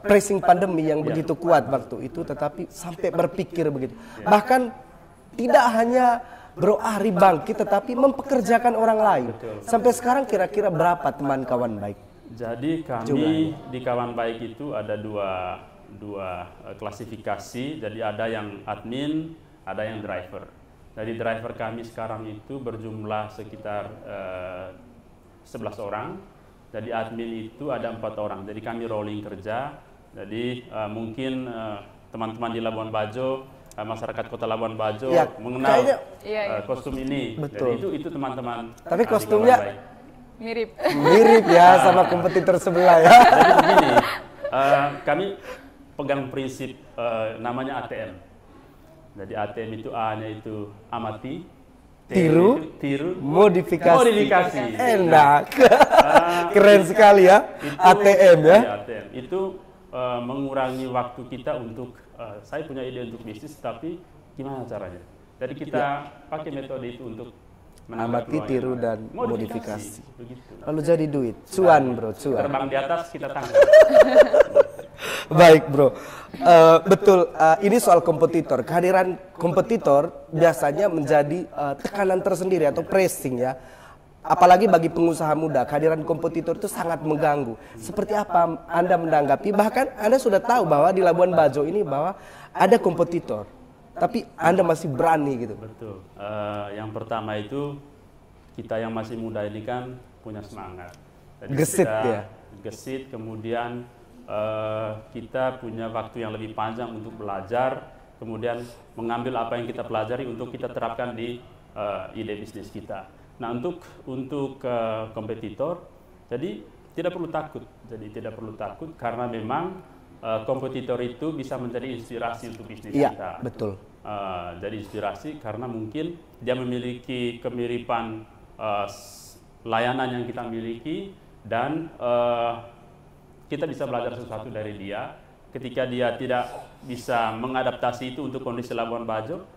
pressing pandemi yang begitu kuat waktu itu, tetapi sampai berpikir begitu. Bahkan tidak hanya Bro Ari bangkit, tetapi mempekerjakan orang lain. Sampai sekarang kira-kira berapa teman Kawan Baik? Jadi kami di Kawan Baik itu ada dua klasifikasi. Jadi ada yang admin, ada yang driver. Jadi driver kami sekarang itu berjumlah sekitar 11 orang. Jadi admin itu ada 4 orang. Jadi kami rolling kerja. Jadi mungkin teman-teman di Labuan Bajo, masyarakat Kota Labuan Bajo mengenal kostum ini. Betul. Jadi itu teman-teman. Tapi kostumnya mirip ya sama kompetitor sebelah ya. Jadi begini, kami pegang prinsip namanya ATM. Jadi ATM itu A-nya itu amati, tiru, modifikasi. Enak. Keren sekali ya, ATM ya. ATM itu mengurangi waktu kita untuk, saya punya ide untuk bisnis, tapi gimana caranya? Jadi kita pakai metode itu untuk amati, tiru, dan modifikasi. Lalu jadi duit, cuan bro, cuan. Terbang di atas kita tangkap. Baik bro, betul. Ini soal kompetitor. Kehadiran kompetitor biasanya menjadi tekanan tersendiri atau pressing ya. apalagi bagi pengusaha muda, kehadiran kompetitor itu sangat mengganggu. Seperti apa Anda menanggapi? Bahkan Anda sudah tahu bahwa di Labuan Bajo ini bahwa ada kompetitor, tapi Anda masih berani gitu. Betul. Yang pertama itu kita yang masih muda ini kan punya semangat. Jadi Gesit kita ya. Gesit, kemudian kita punya waktu yang lebih panjang untuk belajar, kemudian mengambil apa yang kita pelajari untuk kita terapkan di ide bisnis kita. Nah, untuk kompetitor, jadi tidak perlu takut. Jadi tidak perlu takut karena memang kompetitor itu bisa menjadi inspirasi untuk bisnis kita. Betul. Jadi inspirasi karena mungkin dia memiliki kemiripan layanan yang kita miliki dan kita bisa belajar sesuatu dari dia. Ketika dia tidak bisa mengadaptasi itu untuk kondisi Labuan Bajo,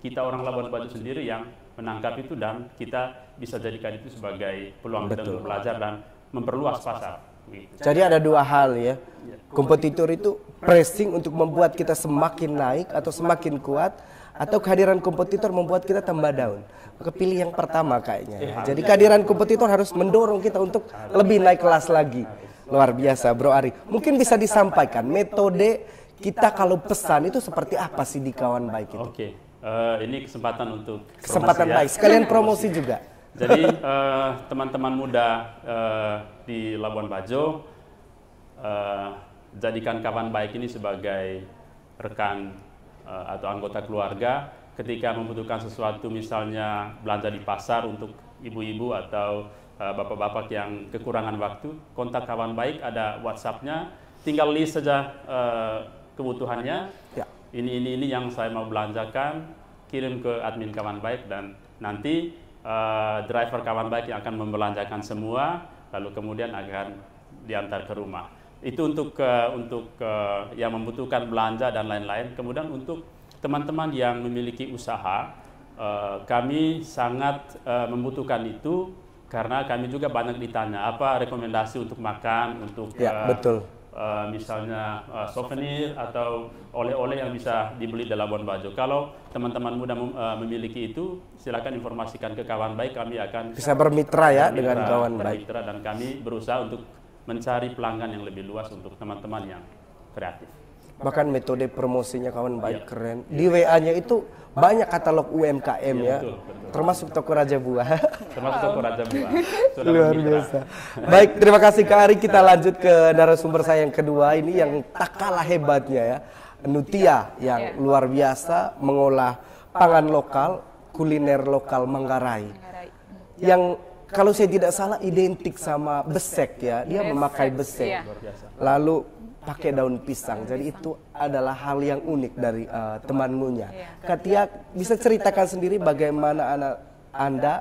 kita orang Labuan Bajo sendiri yang menangkap itu dan kita bisa jadikan itu sebagai peluang kita untuk belajar dan memperluas pasar. Gitu. Jadi ada dua hal ya. Kompetitor itu pressing untuk membuat kita semakin naik atau semakin kuat, atau kehadiran kompetitor membuat kita tambah down. Maka pilih yang pertama kayaknya ya. Jadi kehadiran kompetitor harus mendorong kita untuk lebih naik kelas lagi. Luar biasa Bro Ari. Mungkin bisa disampaikan metode kita kalau pesan itu seperti apa sih di Kawan Baik itu? Oke. Ini kesempatan untuk kesempatan baik, sekalian promosi juga. Jadi teman-teman muda di Labuan Bajo, jadikan Kawan Baik ini sebagai rekan atau anggota keluarga. Ketika membutuhkan sesuatu, misalnya belanja di pasar untuk ibu-ibu atau bapak-bapak yang kekurangan waktu, kontak Kawan Baik, ada WhatsApp-nya, tinggal list saja kebutuhannya. Ya. Ini yang saya mau belanjakan, kirim ke admin Kawan Baik dan nanti driver Kawan Baik yang akan membelanjakan semua, lalu kemudian akan diantar ke rumah. Itu untuk yang membutuhkan belanja dan lain-lain. Kemudian untuk teman-teman yang memiliki usaha, kami sangat membutuhkan itu karena kami juga banyak ditanya apa rekomendasi untuk makan, untuk betul. Misalnya souvenir atau oleh-oleh yang bisa dibeli di Labuan Bajo. Kalau teman-teman muda memiliki itu, silakan informasikan ke Kawan Baik. Kami akan bisa bermitra ya dengan Kawan Baik. Dan kami berusaha untuk mencari pelanggan yang lebih luas untuk teman-teman yang kreatif. Bahkan metode promosinya Kawan Baik keren. Di WA-nya itu banyak katalog UMKM ya. Betul. Termasuk toko Raja Buah. Termasuk toko Raja Buah. Luar biasa. Baik, terima kasih Kak Ari. Kita lanjut ke narasumber saya yang kedua ini yang tak kalah hebatnya ya. Nutia yang luar biasa mengolah pangan lokal, kuliner lokal Manggarai. Yang kalau saya tidak salah identik sama besek ya. Dia memakai besek. Lalu pakai daun pisang. Jadi itu adalah hal yang unik dari temanmunya. Katia, bisa ceritakan sendiri bagaimana Anda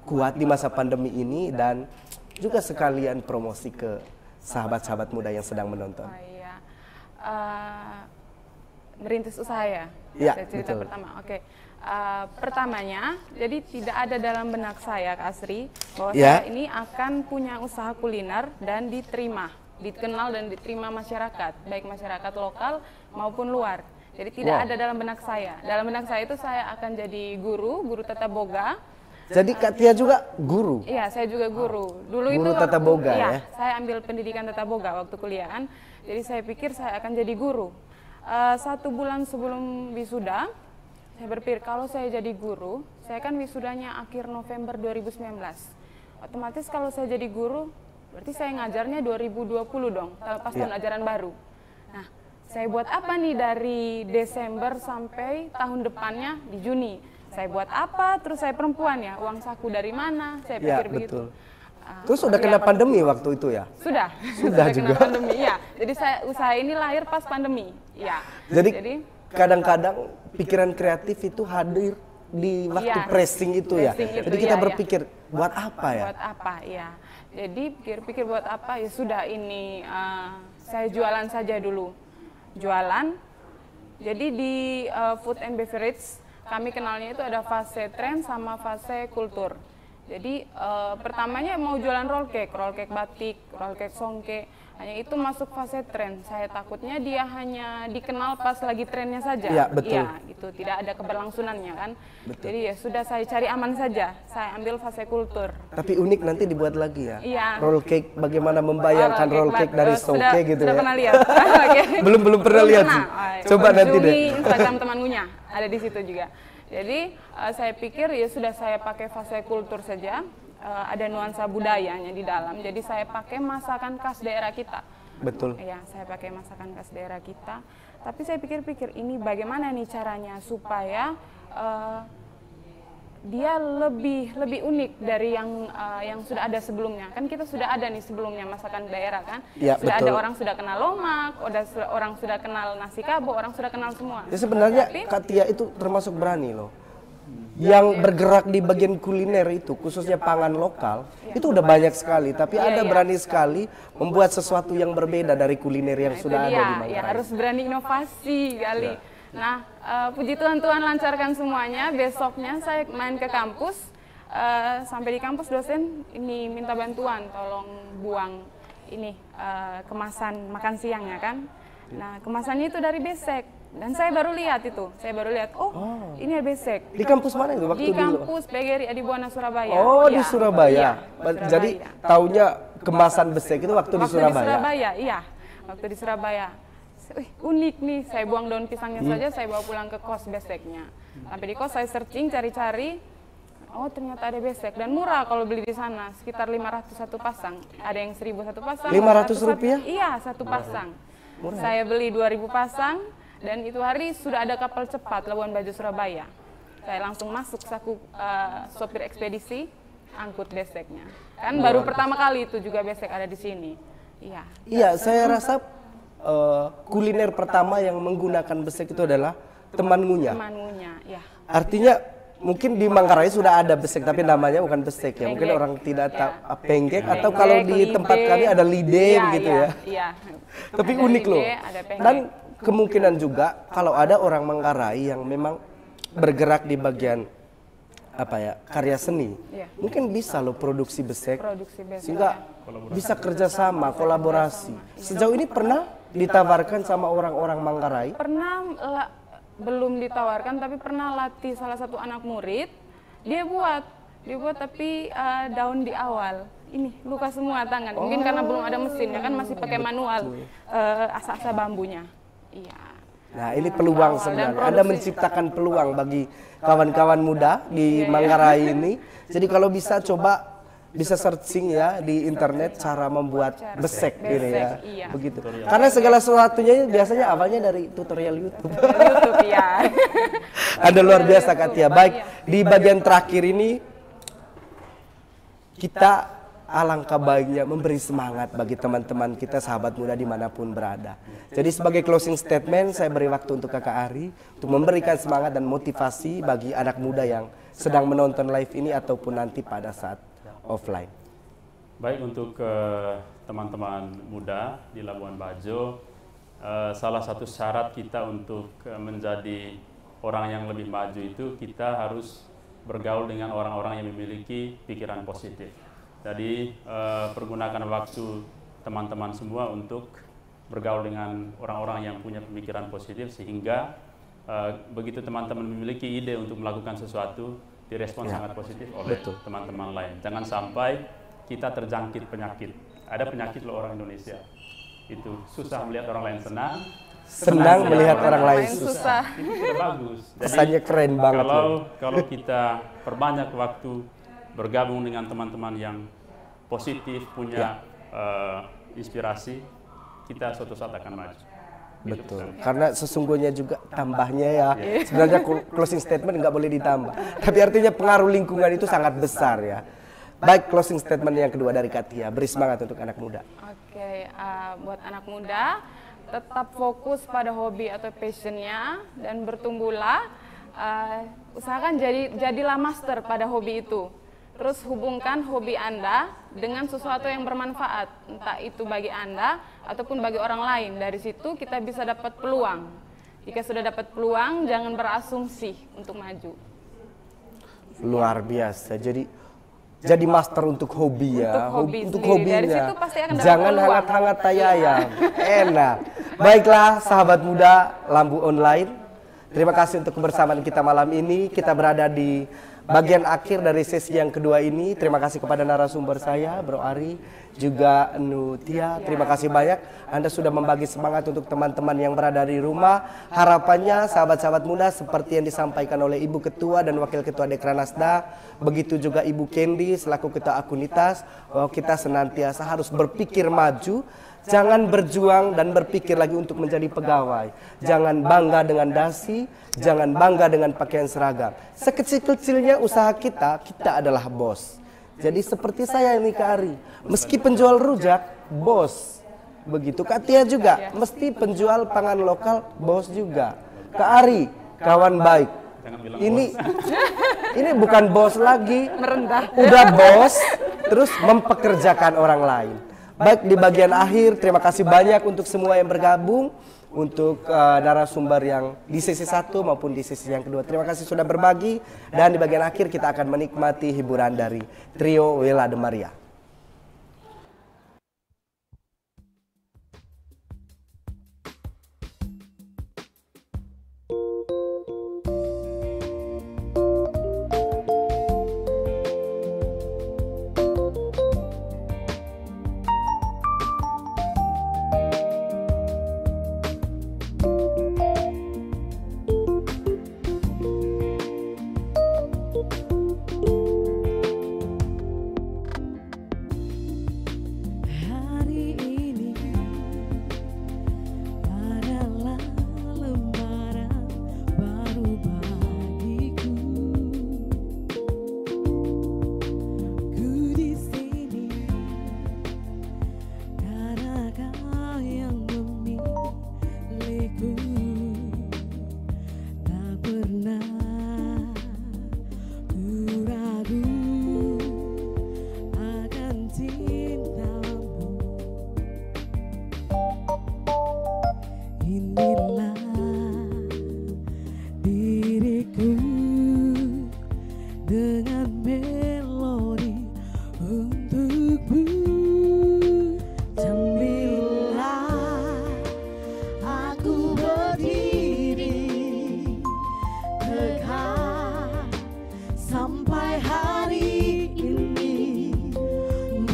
kuat di masa pandemi ini dan juga sekalian promosi ke sahabat-sahabat muda yang sedang menonton. Merintis usaha ya? Ya, saya cerita betul. pertama. Oke. Pertamanya, jadi tidak ada dalam benak saya, Kak Asri, bahwa saya ini akan punya usaha kuliner dan dikenal dan diterima masyarakat, baik masyarakat lokal maupun luar. Jadi tidak ada dalam benak saya. Dalam benak saya itu saya akan jadi guru tata boga. Jadi Kak Tia juga guru? Iya, saya juga guru. Dulu guru itu tata boga ya? Saya ambil pendidikan tata boga waktu kuliahan. Jadi saya pikir saya akan jadi guru. 1 bulan sebelum wisuda, saya berpikir kalau saya jadi guru, saya kan wisudanya akhir November 2019. Otomatis kalau saya jadi guru, berarti saya ngajarnya 2020 dong, pas tahun ajaran baru. Nah, saya buat apa nih dari Desember sampai tahun depannya di Juni? Saya buat apa? Terus saya perempuan ya, uang saku dari mana? Saya pikir begitu. Terus sudah kena pandemi waktu itu ya? Sudah juga. Kena pandemi, ya. Jadi usaha ini lahir pas pandemi, ya. Jadi kadang-kadang pikiran kreatif itu hadir di waktu pressing itu ya. Jadi kita berpikir buat apa ya? Buat apa ya. Jadi pikir-pikir buat apa ya sudah ini saya jualan saja dulu. Jualan. Jadi di food and beverage kami kenalnya itu ada fase tren sama fase kultur. Jadi pertamanya mau jualan roll cake batik, roll cake songke. Hanya itu masuk fase tren. Saya takutnya dia hanya dikenal pas lagi trennya saja. Iya, betul. Iya, gitu. Tidak ada keberlangsunannya kan. Betul. Jadi ya sudah saya cari aman saja. Saya ambil fase kultur. Tapi unik nanti dibuat lagi ya. Iya. Roll cake, bagaimana membayangkan roll cake dari songke gitu sudah ya. pernah lihat? Okay. belum pernah lihat sih. Coba nanti deh. Instagram teman Ngunya ada di situ juga. Jadi saya pikir ya sudah saya pakai fase kultur saja. Ada nuansa budayanya di dalam. Jadi saya pakai masakan khas daerah kita. Betul. Iya, saya pakai masakan khas daerah kita. Tapi saya pikir-pikir ini bagaimana nih caranya supaya dia lebih unik dari yang sudah ada sebelumnya. Kan kita sudah ada nih sebelumnya masakan daerah kan. Ya, sudah betul. ada orang sudah kenal lomak, orang sudah kenal nasi kabo, orang sudah kenal semua. Ya sebenarnya Kak Tia itu termasuk berani loh. Yang bergerak di bagian kuliner itu, khususnya pangan lokal, itu udah banyak sekali. Tapi ada berani sekali membuat sesuatu yang berbeda dari kuliner yang sudah ada di Manggarai. Ya harus berani inovasi kali. Nah, puji Tuhan lancarkan semuanya. Besoknya saya main ke kampus. Sampai di kampus dosen ini minta bantuan, tolong buang ini kemasan makan siang ya kan. Nah, kemasannya itu dari besek. Dan saya baru lihat itu, ini ada besek. Di kampus mana itu waktu di kampus PGRI Adibuana Surabaya. Oh, di Surabaya. Surabaya. Jadi taunya kemasan besek itu waktu di Surabaya. Di Surabaya, iya. Waktu di Surabaya. Unik nih, saya buang daun pisangnya saja, saya bawa pulang ke kos beseknya. Sampai di kos saya searching, cari-cari. Oh, ternyata ada besek dan murah kalau beli di sana, sekitar 500 satu pasang. Ada yang 1.000 satu pasang. 500 rupiah? Iya, satu pasang. Saya beli 2.000 pasang. Dan itu hari sudah ada kapal cepat Labuan Bajo Surabaya. Saya langsung masuk saku sopir ekspedisi, angkut beseknya. Kan baru pertama kali itu juga besek ada di sini. Iya. Iya, saya rasa kuliner pertama yang menggunakan besek itu adalah teman Ngunya. Teman Ngunya, ya. Artinya mungkin di Manggarai sudah ada besek tapi namanya bukan besek ya. Mungkin orang tidak tahu penggek atau kalau di tempat kami ada lide gitu ya. Iya. Tapi unik loh. Dan kemungkinan juga kalau ada orang Manggarai yang memang bergerak di bagian karya seni, mungkin bisa loh produksi besek, sehingga bisa kerjasama, kolaborasi. Sejauh ini pernah ditawarkan sama orang-orang Manggarai? Pernah, belum ditawarkan, tapi pernah latih salah satu anak murid, dia buat tapi daun di awal. Ini luka semua tangan, mungkin karena belum ada mesin ya kan, masih pakai manual asa-asa bambunya. Iya. Nah ini peluang sebenarnya, Anda menciptakan peluang bagi kawan-kawan muda di Manggarai ini. Jadi kalau bisa coba bisa searching ya di internet cara membuat besek ini ya, begitu. Karena segala sesuatunya biasanya awalnya dari tutorial YouTube. Ya. Anda luar biasa Kak Tia. Baik, di bagian terakhir ini kita alangkah baiknya memberi semangat bagi teman-teman kita, sahabat muda dimanapun berada. Jadi sebagai closing statement, saya beri waktu untuk Kakak Ari untuk memberikan semangat dan motivasi bagi anak muda yang sedang menonton live ini ataupun nanti pada saat offline. Baik, untuk teman-teman muda di Labuan Bajo, salah satu syarat kita untuk menjadi orang yang lebih maju itu kita harus bergaul dengan orang-orang yang memiliki pikiran positif. Jadi pergunakan waktu teman-teman semua untuk bergaul dengan orang-orang yang punya pemikiran positif sehingga begitu teman-teman memiliki ide untuk melakukan sesuatu direspon sangat positif oleh teman-teman lain. Jangan sampai kita terjangkit penyakit. Ada penyakit loh orang Indonesia. Itu susah melihat orang lain senang melihat orang lain susah. Itu sudah bagus. Jadi, kesannya keren banget. Kalau kita perbanyak waktu bergabung dengan teman-teman yang positif, punya inspirasi, kita suatu saat akan maju. Betul, karena sesungguhnya juga tambahnya ya, sebenarnya closing statement nggak boleh ditambah. Tapi artinya pengaruh lingkungan itu sangat besar ya. Baik, closing statement yang kedua dari Kak Tia, beri semangat untuk anak muda. Oke, buat anak muda, tetap fokus pada hobi atau passionnya dan bertumbuhlah. Usahakan jadilah master pada hobi itu. Terus hubungkan hobi Anda dengan sesuatu yang bermanfaat, entah itu bagi Anda ataupun bagi orang lain. Dari situ kita bisa dapat peluang. Jika sudah dapat peluang, jangan berasumsi untuk maju. Luar biasa. Jadi jadi master untuk hobi ya, untuk hobinya. Dari situ pasti akan dapat Jangan peluang. hangat-hangat tai ayam, enak. Baiklah sahabat muda Lambu Online, terima kasih untuk kebersamaan kita malam ini. Kita berada di bagian akhir dari sesi yang kedua ini. Terima kasih kepada narasumber saya, Bro Ari, juga Nutia. Terima kasih banyak. Anda sudah membagi semangat untuk teman-teman yang berada di rumah. Harapannya sahabat-sahabat muda seperti yang disampaikan oleh Ibu Ketua dan Wakil Ketua Dekranasda, begitu juga Ibu Kendi selaku Ketua Akunitas, bahwa kita senantiasa harus berpikir maju. Jangan berjuang dan berpikir lagi untuk menjadi pegawai. Jangan bangga dengan dasi, jangan bangga dengan pakaian seragam. Sekecil-kecilnya usaha kita, kita adalah bos. Jadi seperti saya ini Kak Ari, meski penjual rujak, bos. Begitu Kak Tia juga, mesti penjual pangan lokal, bos juga. Kak Ari, kawan baik. Ini bukan bos lagi, merendah. Udah bos, terus mempekerjakan orang lain. Baik, di bagian akhir terima kasih banyak untuk semua yang bergabung, untuk narasumber yang di sesi 1 maupun di sesi yang kedua. Terima kasih sudah berbagi, dan di bagian akhir kita akan menikmati hiburan dari trio Wela de Maria.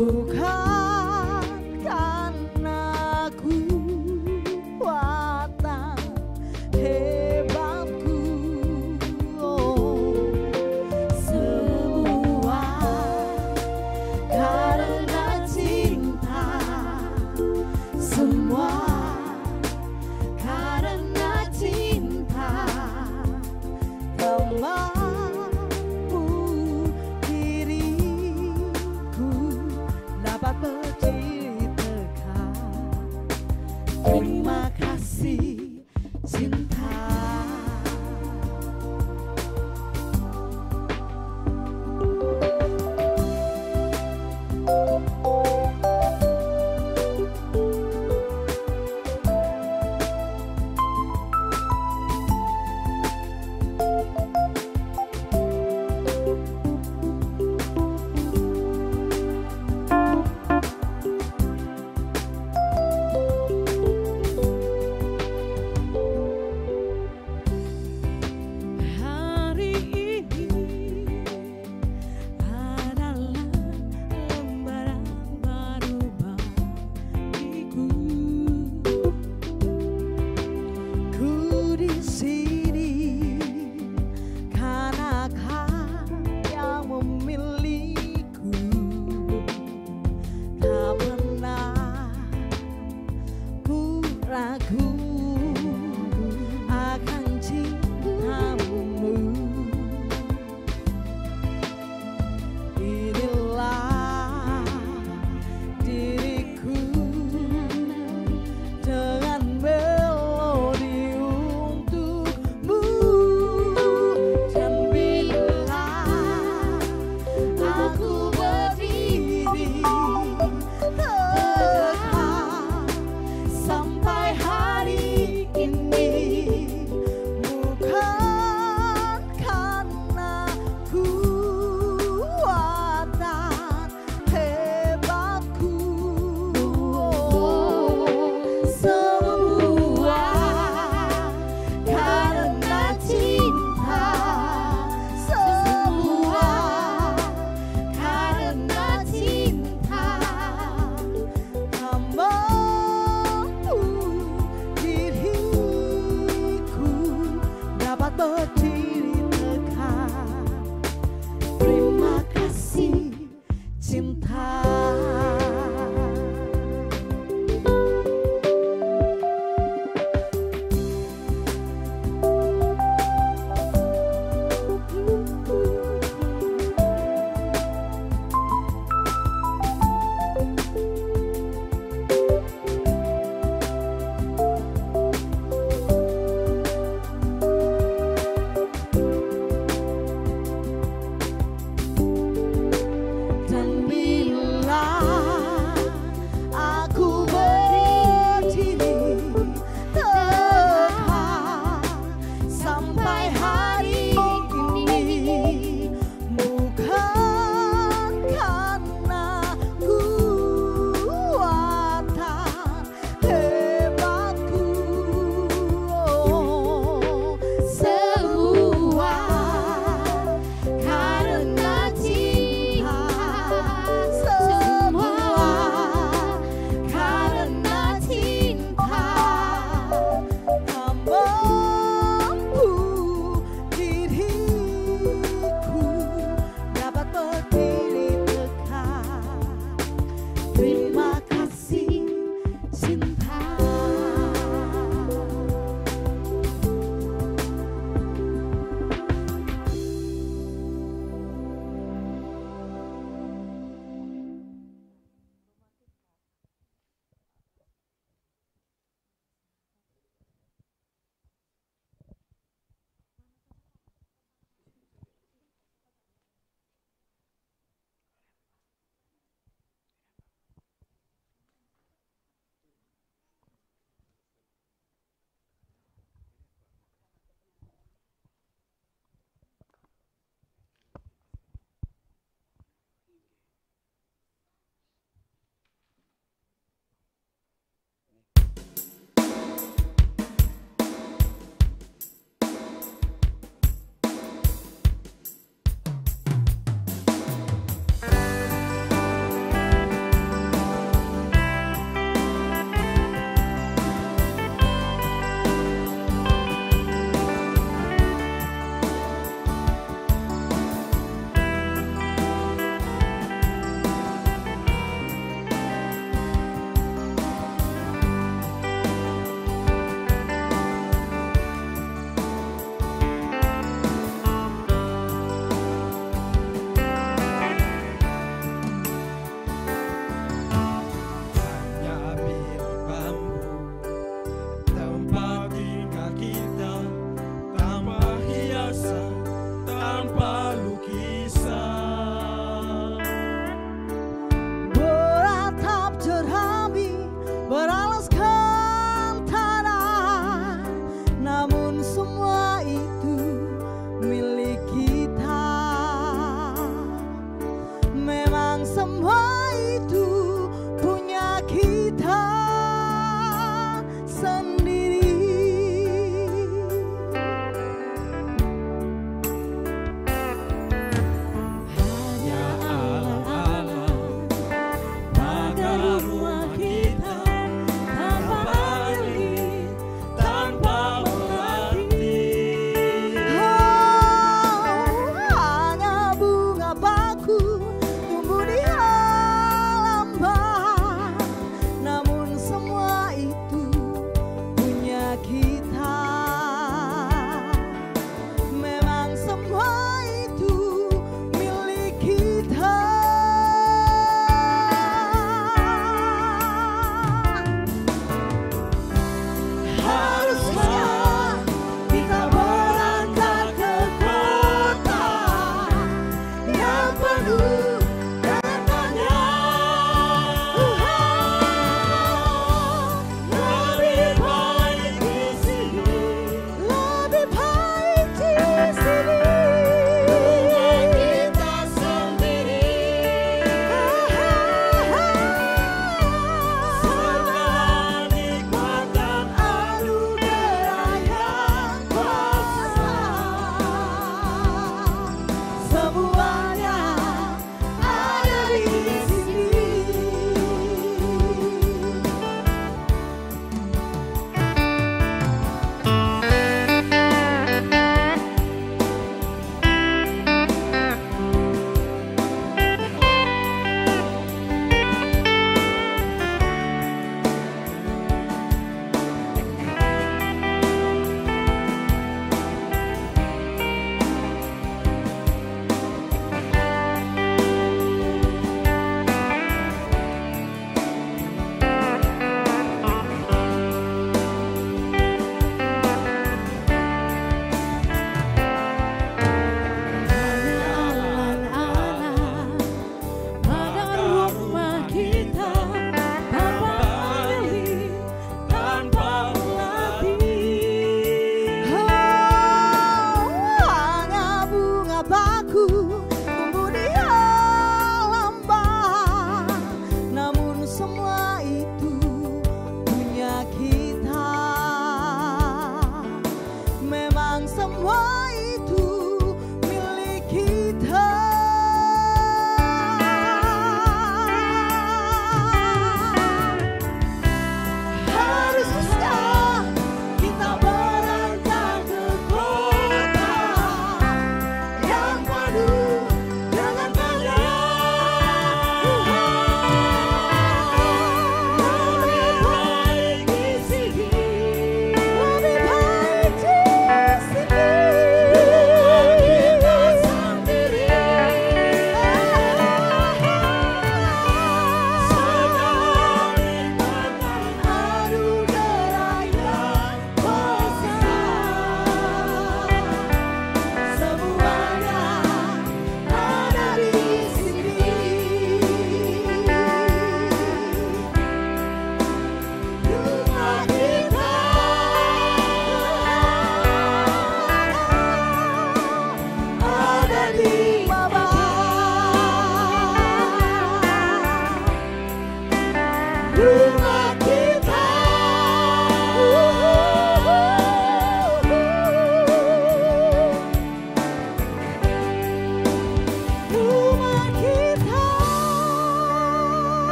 Bukan karena kuat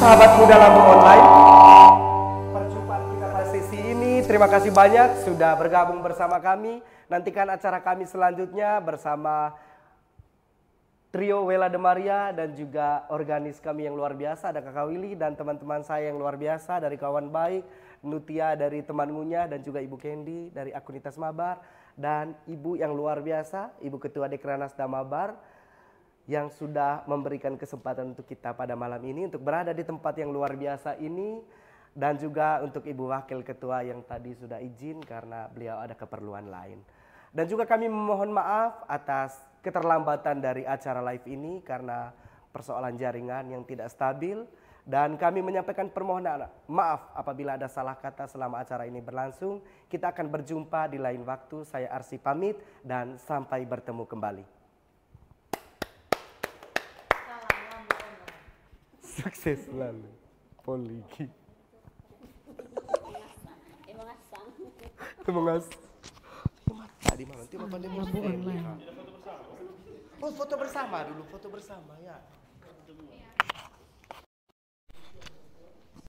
Sahabat Muda Lampu Online, perjumpaan kita pada sesi ini. Terima kasih banyak sudah bergabung bersama kami. Nantikan acara kami selanjutnya bersama trio Wela de Maria dan juga organis kami yang luar biasa. Ada Kakak Willy dan teman-teman saya yang luar biasa dari Kawan Baik, Nutia dari Teman Ngunyah, dan juga Ibu Candy dari Akunitas Mabar. Dan Ibu yang luar biasa, Ibu Ketua Dekranasda Mabar, yang sudah memberikan kesempatan untuk kita pada malam ini untuk berada di tempat yang luar biasa ini, dan juga untuk Ibu Wakil Ketua yang tadi sudah izin karena beliau ada keperluan lain. Dan juga kami memohon maaf atas keterlambatan dari acara live ini karena persoalan jaringan yang tidak stabil, dan kami menyampaikan permohonan maaf apabila ada salah kata selama acara ini berlangsung. Kita akan berjumpa di lain waktu. Saya Arsy pamit dan sampai bertemu kembali. Sukses selalu, Poliki. Terima kasih. Tadi malam nanti Bapak Dewi. Oh, foto bersama dulu, foto bersama ya.